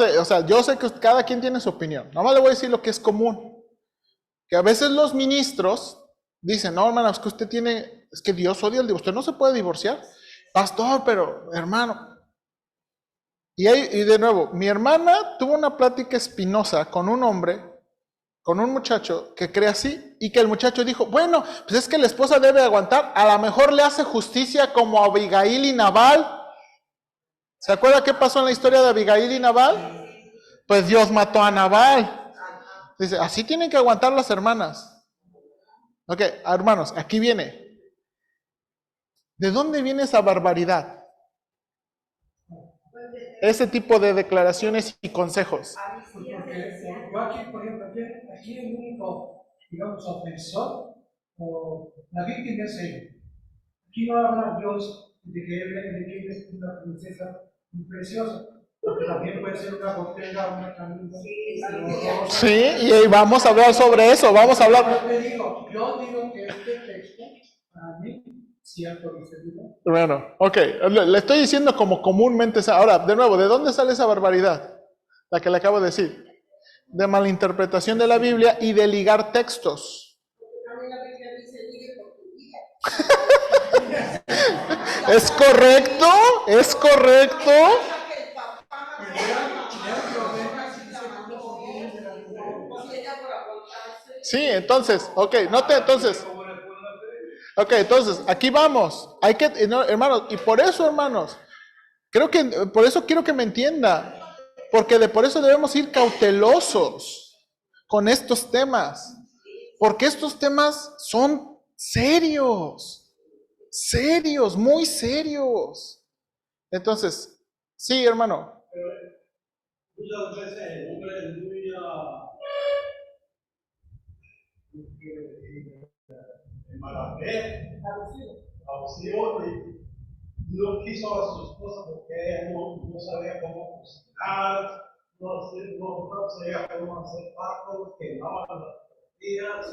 S1: sé que cada quien tiene su opinión. Nomás le voy a decir lo que es común. Que a veces los ministros dicen, no, hermano, es que Dios odia el divorcio. Usted no se puede divorciar. Pastor, pero hermano. Y de nuevo, mi hermana tuvo una plática espinosa con un hombre, con un muchacho que cree así, y que el muchacho dijo, bueno, pues es que la esposa debe aguantar, a lo mejor le hace justicia como a Abigail y Nabal. ¿Se acuerda qué pasó en la historia de Abigail y Nabal? Pues Dios mató a Nabal. Dice, así tienen que aguantar las hermanas. Ok, hermanos, aquí viene. ¿De dónde viene esa barbaridad? Ese tipo de declaraciones y consejos.
S4: Porque yo aquí, por ejemplo, aquí el único, digamos, ofensor o la víctima es él. Aquí no habla Dios de que él es una princesa muy preciosa, porque también puede ser una botella, una camisa.
S1: Sí, y vamos a hablar sobre eso, vamos a hablar.
S4: Yo digo que este texto, para mí, cierto, dice Dios.
S1: Bueno, ok, le estoy diciendo como comúnmente. Ahora, de nuevo, ¿de dónde sale esa barbaridad? La que le acabo de decir. De malinterpretación de la Biblia y de ligar textos. ¿Es correcto? ¿Es correcto? Sí, entonces, entonces, aquí vamos. Hay que, no, hermanos, y por eso, hermanos, por eso quiero que me entienda, porque por eso debemos ir cautelosos con estos temas, porque estos temas son Serios, serios, muy serios. Entonces, sí, hermano.
S5: Muchas veces el hombre es muy malavé, abusivo, y no quiso a su esposa porque ella no sabía cómo cocinar, no sabía cómo hacer tacos, quemaban las tortillas,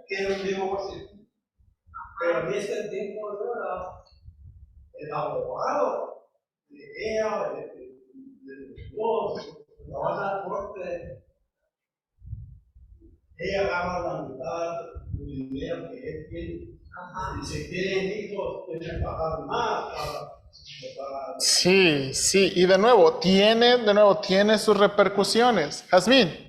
S5: que era un divorcio. Pero en ese tiempo yo era el abogado de ella, de los dos, la van a la corte. Ella gana la mitad del dinero que él tiene. Y si tienen hijos, tienen que pagar más para
S1: Sí, sí, y de nuevo tiene sus repercusiones. Jazmín.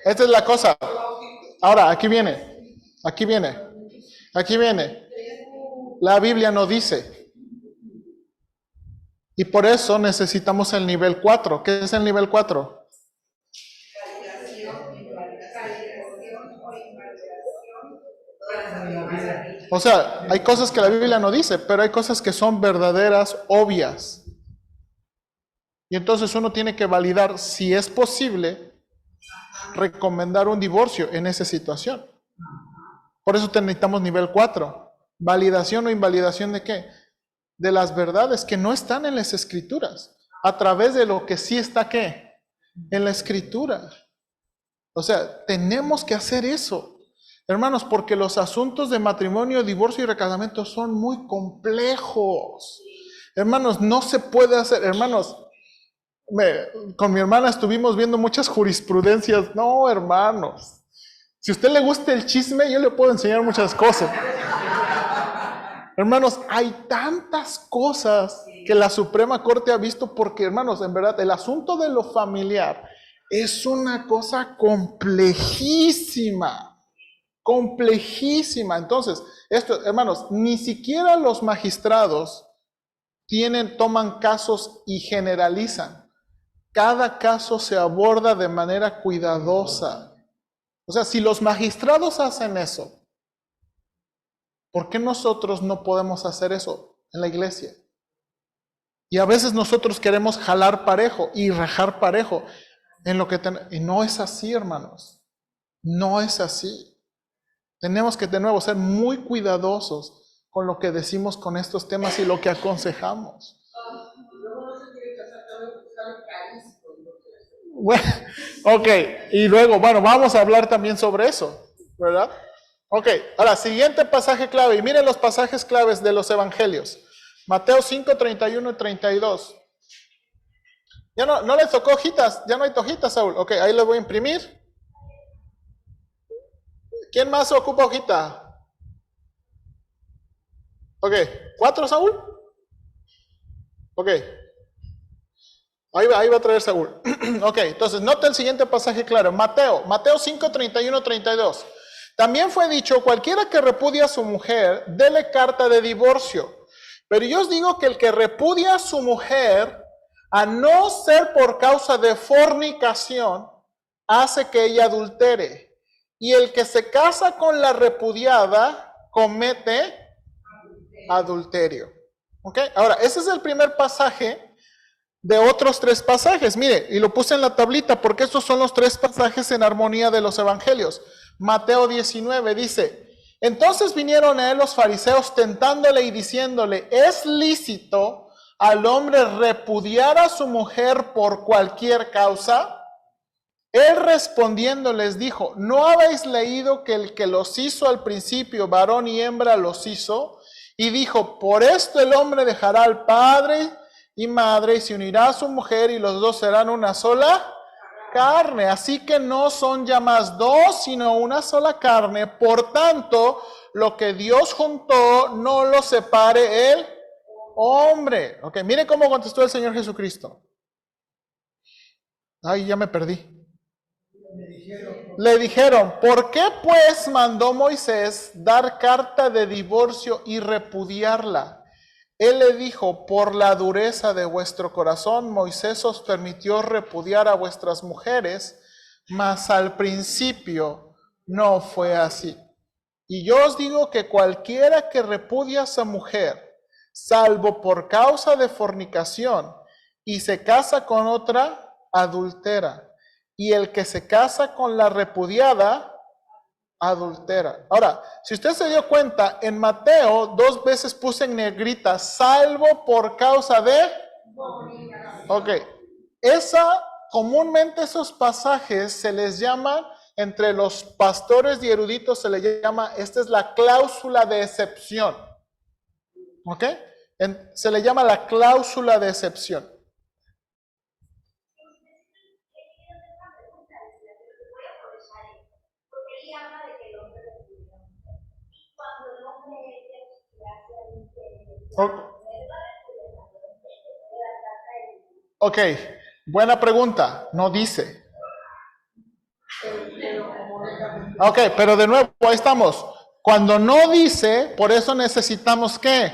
S1: Esta es la cosa. Ahora, aquí viene. La Biblia no dice. Y por eso necesitamos el nivel 4. ¿Qué es el nivel 4? O sea, hay cosas que la Biblia no dice, pero hay cosas que son verdaderas, obvias. Y entonces uno tiene que validar si es posible recomendar un divorcio en esa situación. Por eso necesitamos nivel 4. ¿Validación o invalidación de qué? De las verdades que no están en las escrituras, a través de lo que sí está ¿qué? En la escritura. O sea, tenemos que hacer eso, hermanos, porque los asuntos de matrimonio, divorcio y recasamiento son muy complejos. Hermanos, no se puede hacer, hermanos, con mi hermana estuvimos viendo muchas jurisprudencias. No, hermanos, si a usted le gusta el chisme, yo le puedo enseñar muchas cosas. Hermanos, hay tantas cosas que la Suprema Corte ha visto porque, hermanos, en verdad, el asunto de lo familiar es una cosa complejísima. Entonces, esto, hermanos, ni siquiera los magistrados toman casos y generalizan. Cada caso se aborda de manera cuidadosa. O sea, si los magistrados hacen eso, ¿por qué nosotros no podemos hacer eso en la iglesia? Y a veces nosotros queremos jalar parejo y rajar parejo en lo que y no es así, hermanos. No es así. Tenemos que de nuevo ser muy cuidadosos con lo que decimos con estos temas y lo que aconsejamos. Bueno, ok, y luego, bueno, vamos a hablar también sobre eso, ¿verdad? Ok, ahora, siguiente pasaje clave, y miren los pasajes claves de los evangelios. Mateo 5, 31 y 32. Ya no les tocó hojitas, ya no hay hojitas, Saúl. Ok, ahí les voy a imprimir. ¿Quién más ocupa hojita? Ok, 4, Saúl. Ok. Ahí va a traer Saúl. Ok, entonces note el siguiente pasaje claro. Mateo 5, 31, 32. También fue dicho, cualquiera que repudia a su mujer, dele carta de divorcio. Pero yo os digo que el que repudia a su mujer, a no ser por causa de fornicación, hace que ella adultere. Y el que se casa con la repudiada, comete adulterio. Ok, ahora, ese es el primer pasaje de otros 3 pasajes. Mire, y lo puse en la tablita porque estos son los 3 pasajes en armonía de los evangelios. Mateo 19 dice, entonces vinieron a él los fariseos tentándole y diciéndole, ¿es lícito al hombre repudiar a su mujer por cualquier causa? Él respondiendo les dijo, ¿no habéis leído que el que los hizo al principio, varón y hembra, los hizo? Y dijo, por esto el hombre dejará al padre y madre y se unirá a su mujer y los dos serán una sola carne. Así que no son ya más 2, sino una sola carne. Por tanto, lo que Dios juntó, no lo separe el hombre. Ok, mire cómo contestó el Señor Jesucristo. Ay, ya me perdí. Le dijeron, ¿por qué pues mandó Moisés dar carta de divorcio y repudiarla? Él le dijo, por la dureza de vuestro corazón, Moisés os permitió repudiar a vuestras mujeres, mas al principio no fue así. Y yo os digo que cualquiera que repudia a esa mujer, salvo por causa de fornicación, y se casa con otra, adultera. Y el que se casa con la repudiada, adultera. Ahora, si usted se dio cuenta, en Mateo 2 veces puse en negrita, salvo por causa de... Ok, comúnmente esos pasajes se les llama, entre los pastores y eruditos se le llama, esta es la cláusula de excepción. Ok, se le llama la cláusula de excepción. Ok, buena pregunta, no dice. Ok, pero de nuevo, ahí estamos. Cuando no dice, por eso necesitamos ¿qué?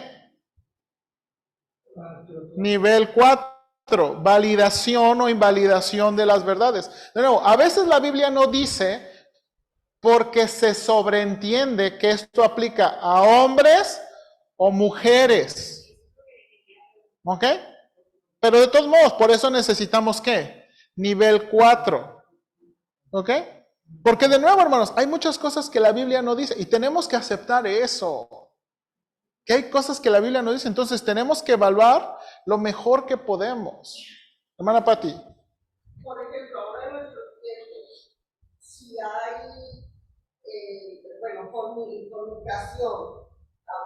S1: Nivel 4, validación o invalidación de las verdades. De nuevo, a veces la Biblia no dice porque se sobreentiende que esto aplica a hombres o mujeres. ¿Ok? Pero de todos modos, por eso necesitamos ¿qué? Nivel 4. ¿Ok? Porque de nuevo, hermanos, hay muchas cosas que la Biblia no dice y tenemos que aceptar eso. Que hay cosas que la Biblia no dice, entonces tenemos que evaluar lo mejor que podemos. Hermana Pati.
S3: Por ejemplo, ahora en nuestros tiempos, si hay, fornicación,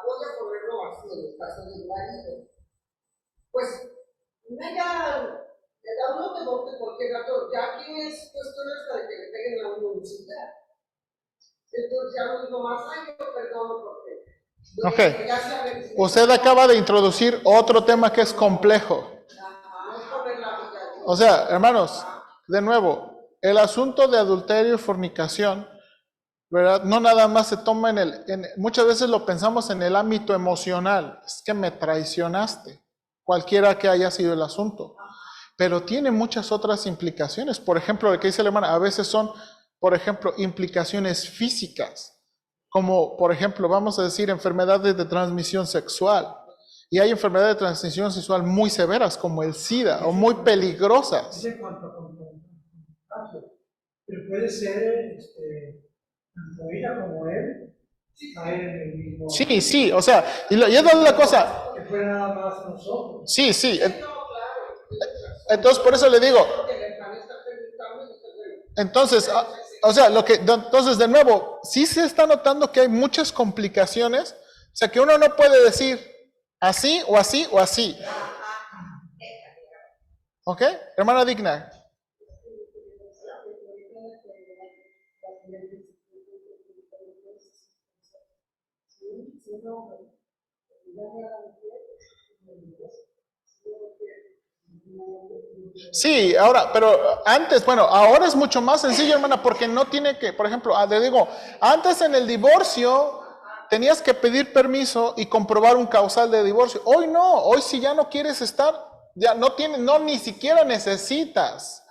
S3: voy a ponerlo así en el caso del marido, pues le da uno de bote porque ya aquí es cuestión hasta de que le peguen la universidad. Entonces ya no digo más, yo perdono porque...
S1: Ok, usted acaba de introducir otro tema que es complejo. O sea, hermanos, de nuevo, el asunto de adulterio y fornicación, ¿verdad? No nada más se toma muchas veces lo pensamos en el ámbito emocional, es que me traicionaste, cualquiera que haya sido el asunto, pero tiene muchas otras implicaciones. Por ejemplo, lo que dice la hermana, a veces son, por ejemplo, implicaciones físicas. Como, por ejemplo, vamos a decir, enfermedades de transmisión sexual. Y hay enfermedades de transmisión sexual muy severas, como el SIDA, o muy peligrosas.
S4: En cuanto a contagio, pero puede ser, tanto ella como él, caer en el mismo...
S1: Sí, o sea, y es la cosa...
S4: Que fuera nada más nosotros.
S1: Sí. Entonces, por eso le digo... Entonces... O sea, entonces de nuevo, sí se está notando que hay muchas complicaciones, o sea que uno no puede decir así o así o así. ¿Ok? Hermana Digna. Sí, ahora, pero antes, bueno, ahora es mucho más sencillo, hermana, porque no tiene que, por ejemplo, le digo, antes en el divorcio tenías que pedir permiso y comprobar un causal de divorcio. Hoy no, hoy si ya no quieres estar, ya ni siquiera necesitas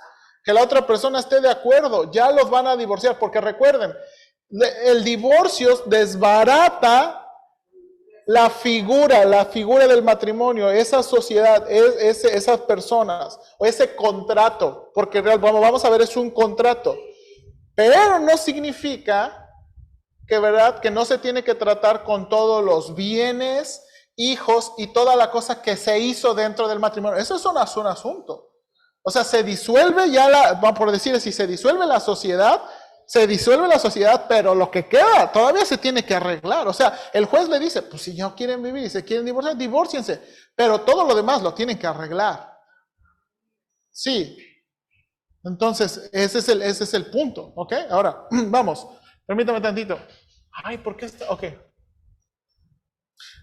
S1: que la otra persona esté de acuerdo, ya los van a divorciar, porque recuerden, el divorcio desbarata la figura del matrimonio, esa sociedad, esas personas, o ese contrato, porque vamos a ver, es un contrato, pero no significa que, ¿verdad?, que no se tiene que tratar con todos los bienes, hijos y toda la cosa que se hizo dentro del matrimonio. Eso es un asunto. O sea, se disuelve vamos por decir así, se disuelve la sociedad, pero lo que queda todavía se tiene que arreglar. O sea, el juez le dice, pues si no quieren vivir y se quieren divorciar, divórciense. Pero todo lo demás lo tienen que arreglar. Sí. Entonces, ese es el punto. ¿Ok? Ahora, vamos. Permítame tantito. Ay, ¿por qué está? Ok.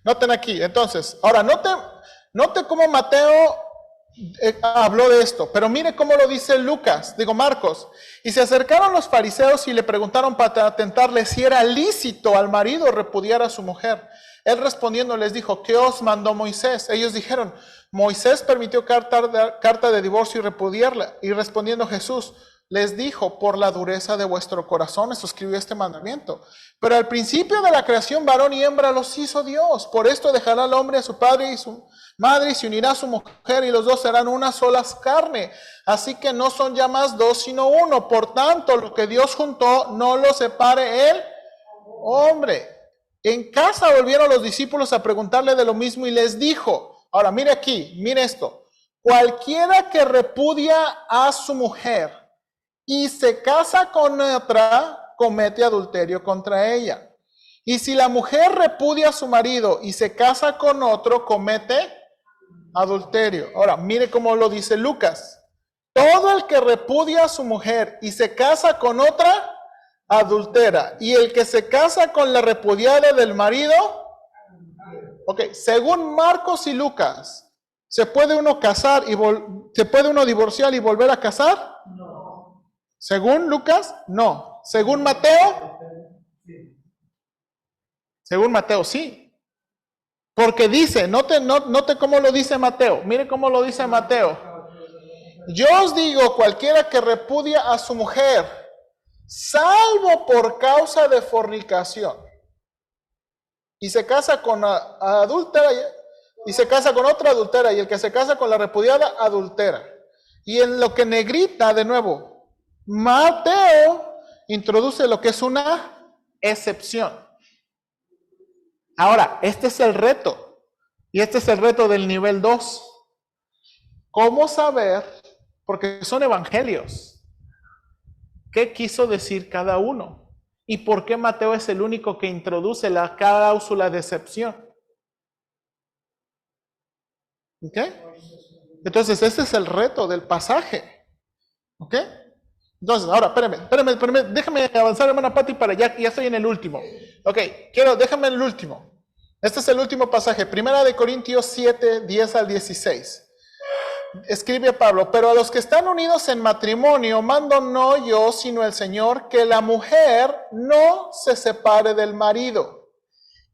S1: Noten aquí. Entonces, ahora, noten cómo Mateo habló de esto, pero mire cómo lo dice Marcos. Y se acercaron los fariseos y le preguntaron para tentarle si era lícito al marido repudiar a su mujer. Él respondiendo les dijo, ¿qué os mandó Moisés? Ellos dijeron, Moisés permitió carta de divorcio y repudiarla. Y respondiendo Jesús, les dijo, por la dureza de vuestro corazón, escribió este mandamiento. Pero al principio de la creación, varón y hembra los hizo Dios. Por esto dejará el hombre a su padre y su madre y se unirá a su mujer y los dos serán una sola carne. Así que no son ya más dos, sino uno. Por tanto, lo que Dios juntó, no lo separe el hombre. En casa volvieron los discípulos a preguntarle de lo mismo y les dijo, ahora mire aquí, mire esto. Cualquiera que repudia a su mujer y se casa con otra, comete adulterio contra ella. Y si la mujer repudia a su marido y se casa con otro, comete adulterio. Ahora, mire cómo lo dice Lucas. Todo el que repudia a su mujer y se casa con otra, adultera. Y el que se casa con la repudiada del marido, ok, según Marcos y Lucas, ¿se puede uno casar y se puede uno divorciar y volver a casar?
S4: No.
S1: Según Lucas, no. Según Mateo, según Mateo, sí. Porque dice, note cómo lo dice Mateo. Mire cómo lo dice Mateo. Yo os digo, cualquiera que repudia a su mujer, salvo por causa de fornicación, y se casa con adúltera, y se casa con otra adúltera, y el que se casa con la repudiada, adultera. Y en lo que negrita, de nuevo, Mateo introduce lo que es una excepción. Ahora, este es el reto, y este es el reto del nivel 2. ¿Cómo saber? Porque son evangelios. ¿Qué quiso decir cada uno? ¿Y por qué Mateo es el único que introduce la cláusula de excepción? ¿Ok? Entonces, ese es el reto del pasaje. ¿Ok? Entonces, ahora, espérame, déjame avanzar, hermana Pati, para ya estoy en el último. Ok, déjame en el último. Este es el último pasaje, 1 Corintios 7, 10 al 16. Escribe Pablo, pero a los que están unidos en matrimonio, mando no yo, sino el Señor, que la mujer no se separe del marido.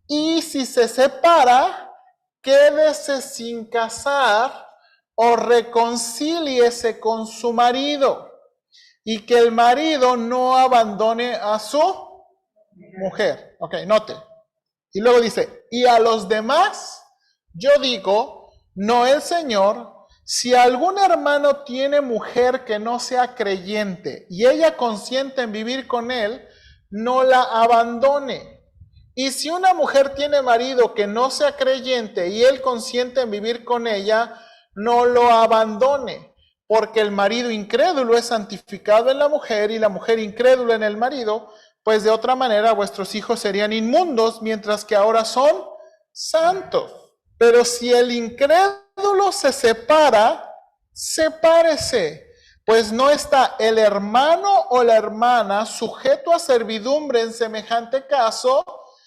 S1: Y si se separa, quédese sin casar o reconcíliese con su marido. Y que el marido no abandone a su mujer. Ok, note. Y luego dice, y a los demás, yo digo, no el Señor, si algún hermano tiene mujer que no sea creyente y ella consiente en vivir con él, no la abandone. Y si una mujer tiene marido que no sea creyente y él consiente en vivir con ella, no lo abandone. Porque el marido incrédulo es santificado en la mujer y la mujer incrédula en el marido, pues de otra manera vuestros hijos serían inmundos, mientras que ahora son santos. Pero si el incrédulo se separa, sepárese, pues no está el hermano o la hermana sujeto a servidumbre en semejante caso,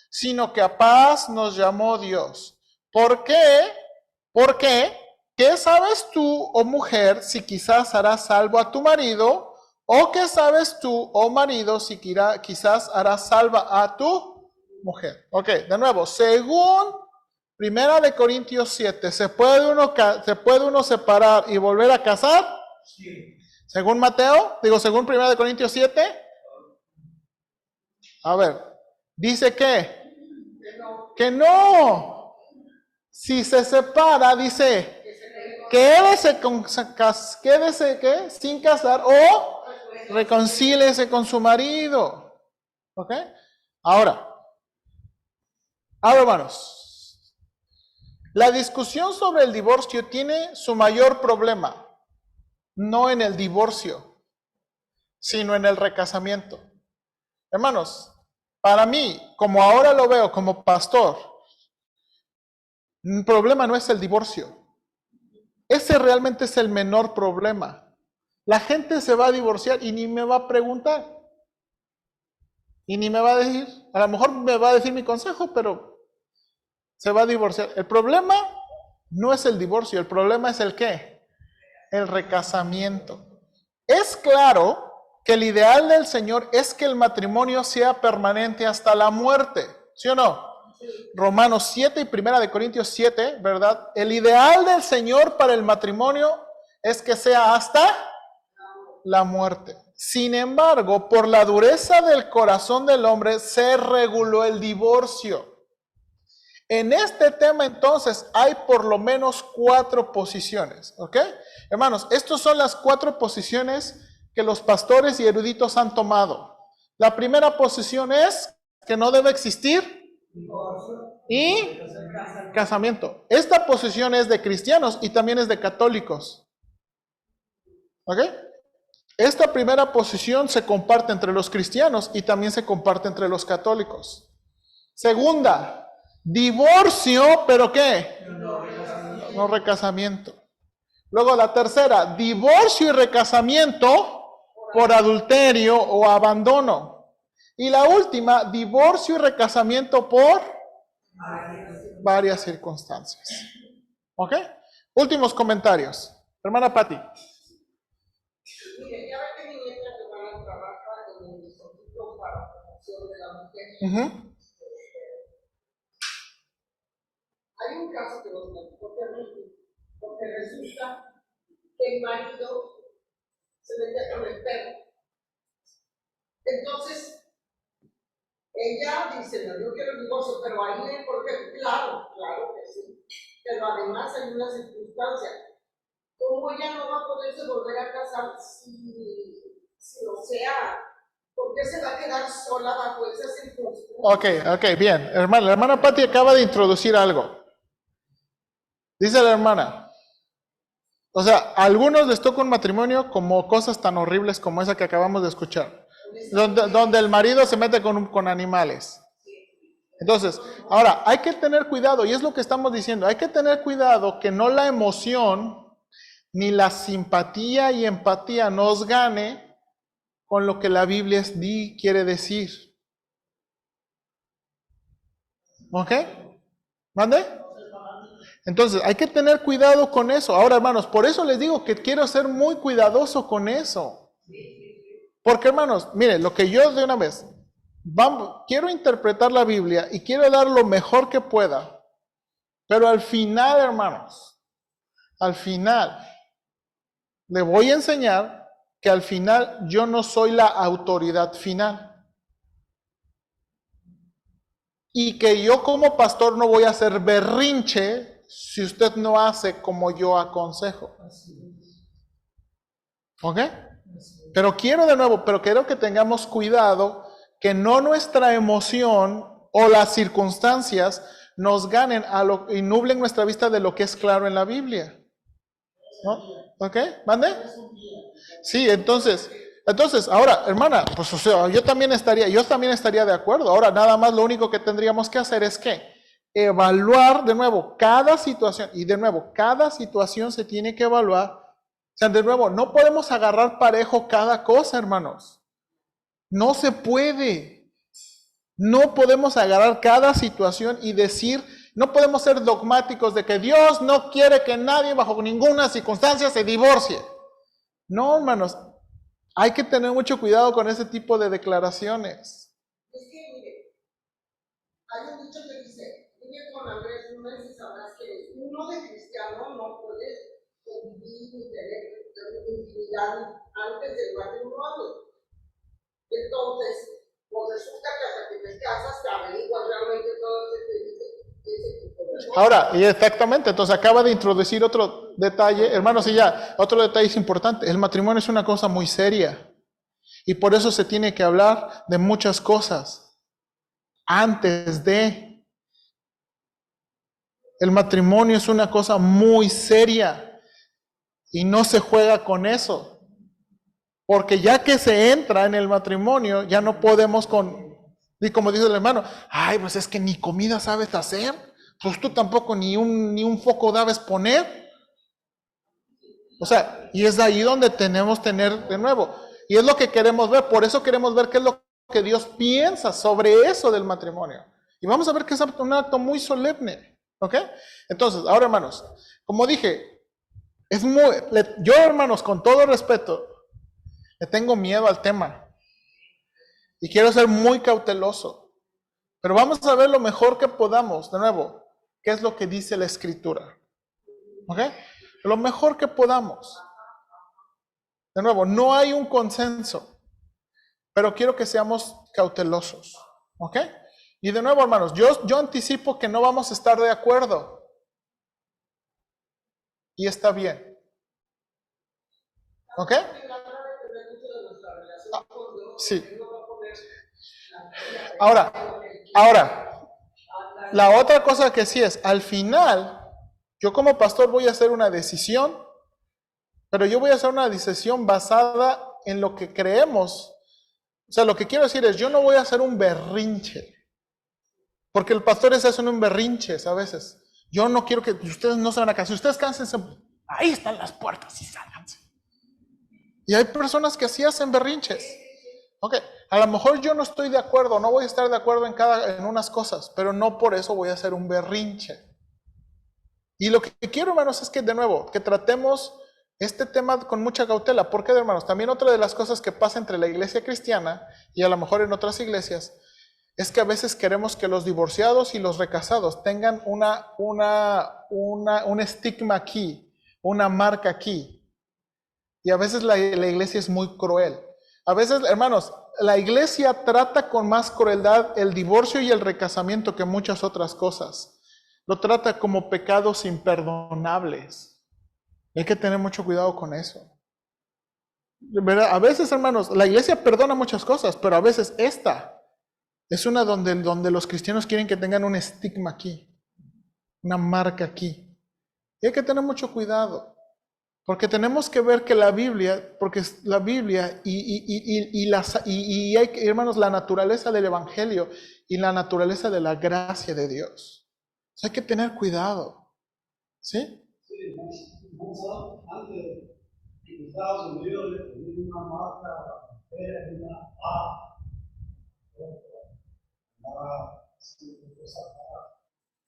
S1: sino que a paz nos llamó Dios. ¿Por qué? ¿Por qué? ¿Qué sabes tú, oh mujer, si quizás harás salvo a tu marido? ¿O qué sabes tú, oh marido, si quizás harás salva a tu mujer? Ok, de nuevo, según 1 Corintios 7, ¿se puede uno separar y volver a casar?
S4: Sí.
S1: Según según 1 Corintios 7. A ver, dice que no. Si se separa, dice, quédese sin casar o reconcíliese con su marido. ¿Ok? Ahora, hermanos, la discusión sobre el divorcio tiene su mayor problema, no en el divorcio, sino en el recasamiento. Hermanos, para mí, como ahora lo veo como pastor, el problema no es el divorcio. Ese realmente es el menor problema. La gente se va a divorciar y ni me va a preguntar. Y ni me va a decir, a lo mejor me va a decir mi consejo, pero se va a divorciar. El problema no es el divorcio, el problema es el ¿qué? El recasamiento. Es claro que el ideal del Señor es que el matrimonio sea permanente hasta la muerte, ¿sí o no? Romanos 7 y 1 Corintios 7, ¿verdad? El ideal del Señor para el matrimonio es que sea hasta la muerte. Sin embargo, por la dureza del corazón del hombre se reguló el divorcio. En este tema entonces hay por lo menos 4 posiciones, ¿ok? Hermanos, estas son las 4 posiciones que los pastores y eruditos han tomado. La primera posición es que no debe existir y casamiento. Esta posición es de cristianos y también es de católicos, ¿ok? Esta primera posición se comparte entre los cristianos y también se comparte entre los católicos. Segunda, divorcio, ¿pero qué? No recasamiento. Luego la tercera, divorcio y recasamiento por adulterio o abandono. Y la última, divorcio y recasamiento por varias circunstancias. ¿Ok? Últimos comentarios. Hermana Patti.
S3: Mire, ya ve que mi nieta hermana trabaja en el Instituto para la Promoción de la Mujer. Hay un caso que nos platicó terrible, porque resulta que el marido se metía con el perro. Entonces, ella dice, no, yo quiero el divorcio, pero ahí, porque claro que sí. Pero además hay una circunstancia. ¿Cómo ella no va a poderse volver a casar si o sea, ¿por qué se va a quedar sola bajo esas circunstancias?
S1: Ok, bien. Hermana, la hermana Patti acaba de introducir algo. Dice la hermana, o sea, a algunos les toca un matrimonio como cosas tan horribles como esa que acabamos de escuchar, donde el marido se mete con animales. Entonces, ahora, hay que tener cuidado, y es lo que estamos diciendo, hay que tener cuidado que no la emoción ni la simpatía y empatía nos gane con lo que la Biblia quiere decir. ¿Ok? ¿Mande? Entonces, hay que tener cuidado con eso. Ahora, hermanos, por eso les digo que quiero ser muy cuidadoso con eso. Porque, hermanos, miren, lo que yo de una vez, quiero interpretar la Biblia y quiero dar lo mejor que pueda. Pero al final, hermanos, al final, le voy a enseñar que al final yo no soy la autoridad final. Y que yo como pastor no voy a hacer berrinche si usted no hace como yo aconsejo. ¿Ok? Pero quiero que tengamos cuidado que no nuestra emoción o las circunstancias nos ganen y nublen nuestra vista de lo que es claro en la Biblia. ¿No? ¿Ok? ¿Mande? Sí, entonces, ahora, hermana, pues o sea, yo también estaría de acuerdo. Ahora, nada más lo único que tendríamos que hacer es que evaluar de nuevo cada situación, y de nuevo, cada situación se tiene que evaluar. O sea, de nuevo, no podemos agarrar parejo cada cosa, hermanos. No se puede. No podemos agarrar cada situación y decir, no podemos ser dogmáticos de que Dios no quiere que nadie bajo ninguna circunstancia se divorcie. No, hermanos, hay que tener mucho cuidado con ese tipo de declaraciones.
S3: Es que, mire, hay un dicho que dice, vive con Andrés Núñez y sabrás que uno de cristiano no puede convivir ni tener intimidad antes del matrimonio. Entonces, pues resulta que hasta que te casas te averiguas realmente todo ese tipo de cosas.
S1: Ahora, y exactamente, entonces acaba de introducir otro detalle, hermanos, y ya, otro detalle es importante. El matrimonio es una cosa muy seria y por eso se tiene que hablar de muchas cosas antes de. El matrimonio es una cosa muy seria y no se juega con eso. Porque ya que se entra en el matrimonio, ya no podemos y como dice el hermano, ay, pues es que ni comida sabes hacer, pues tú tampoco ni un foco debes poner. O sea, y es ahí donde tenemos tener de nuevo. Y es lo que queremos ver, por eso queremos ver qué es lo que Dios piensa sobre eso del matrimonio. Y vamos a ver que es un acto muy solemne, ¿ok? Entonces, ahora hermanos, como dije, Yo, hermanos, con todo respeto, le tengo miedo al tema. Y quiero ser muy cauteloso. Pero vamos a ver lo mejor que podamos, de nuevo, qué es lo que dice la Escritura. ¿Ok? Lo mejor que podamos. De nuevo, no hay un consenso, pero quiero que seamos cautelosos. ¿Ok? Y de nuevo, hermanos, yo anticipo que no vamos a estar de acuerdo. Y está bien. ¿Ok? Sí. Ahora, la otra cosa que sí es, al final, yo como pastor voy a hacer una decisión, pero yo voy a hacer una decisión basada en lo que creemos. O sea, lo que quiero decir es, yo no voy a hacer un berrinche, porque el pastor hacen un berrinche a veces. Yo no quiero que ustedes no se van a cansar. Si ustedes cánsense, ahí están las puertas y sálganse. Y hay personas que así hacen berrinches. Ok, a lo mejor yo no estoy de acuerdo, no voy a estar de acuerdo en unas cosas, pero no por eso voy a hacer un berrinche. Y lo que quiero, hermanos, es que de nuevo, que tratemos este tema con mucha cautela. ¿Por qué, hermanos? También otra de las cosas que pasa entre la iglesia cristiana y a lo mejor en otras iglesias es que a veces queremos que los divorciados y los recasados tengan un estigma aquí, una marca aquí. Y a veces la iglesia es muy cruel. A veces, hermanos, la iglesia trata con más crueldad el divorcio y el recasamiento que muchas otras cosas. Lo trata como pecados imperdonables. Hay que tener mucho cuidado con eso. ¿Verdad? A veces, hermanos, la iglesia perdona muchas cosas, pero a veces esta es una donde los cristianos quieren que tengan un estigma aquí, una marca aquí. Y hay que tener mucho cuidado. Porque tenemos que ver que la Biblia, porque la Biblia y hay, hermanos, la naturaleza del Evangelio y la naturaleza de la gracia de Dios. O sea, hay que tener cuidado. ¿Sí?
S5: Sí, antes en Estados Unidos le ponían una marca, una A,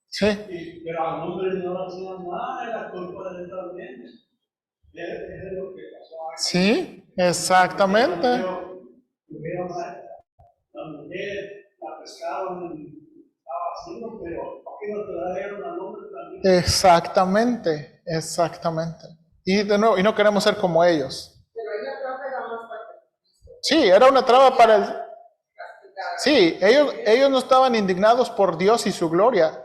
S1: Sí.
S5: Pero al hombre no le hacían nada, era culpa de él también. Es lo que pasó aquí.
S1: Sí, exactamente.
S5: La mujer la pescaron, estaba haciendo, pero ¿por qué no te la dieron al hombre también?
S1: Exactamente, exactamente. Y de nuevo, y no queremos ser como ellos.
S3: Pero ella creo que era más para Cristo.
S1: Sí, era una traba para el... Sí, ellos no estaban indignados por Dios y su gloria.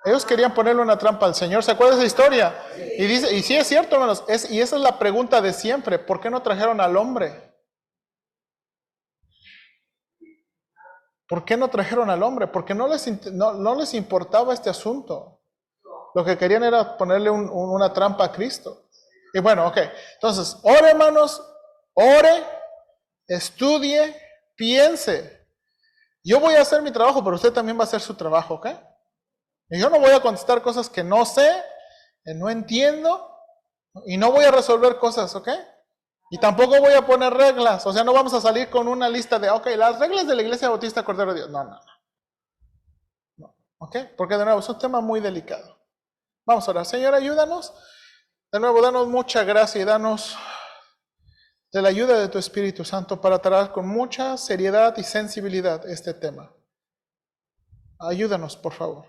S1: Ellos querían ponerle una trampa al Señor. ¿Se acuerda de esa historia? Y dice, y sí es cierto, hermanos, y esa es la pregunta de siempre. ¿Por qué no trajeron al hombre? ¿Por qué no trajeron al hombre? Porque no les importaba este asunto. Lo que querían era ponerle una trampa a Cristo. Y bueno, ok. Entonces, ore, hermanos, ore, estudie, piense. Yo voy a hacer mi trabajo, pero usted también va a hacer su trabajo, ¿ok? Y yo no voy a contestar cosas que no sé, que no entiendo, y no voy a resolver cosas, ¿ok? Y tampoco voy a poner reglas, o sea, no vamos a salir con una lista de, ok, las reglas de la Iglesia Bautista Cordero de Dios. No, ¿ok? Porque de nuevo es un tema muy delicado. Vamos a orar. Señor, ayúdanos. De nuevo, danos mucha gracia y danos de la ayuda de tu Espíritu Santo para tratar con mucha seriedad y sensibilidad este tema. Ayúdanos, por favor.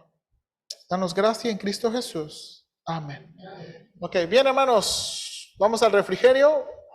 S1: Danos gracia en Cristo Jesús. Amén. Ok, bien, hermanos, vamos al refrigerio.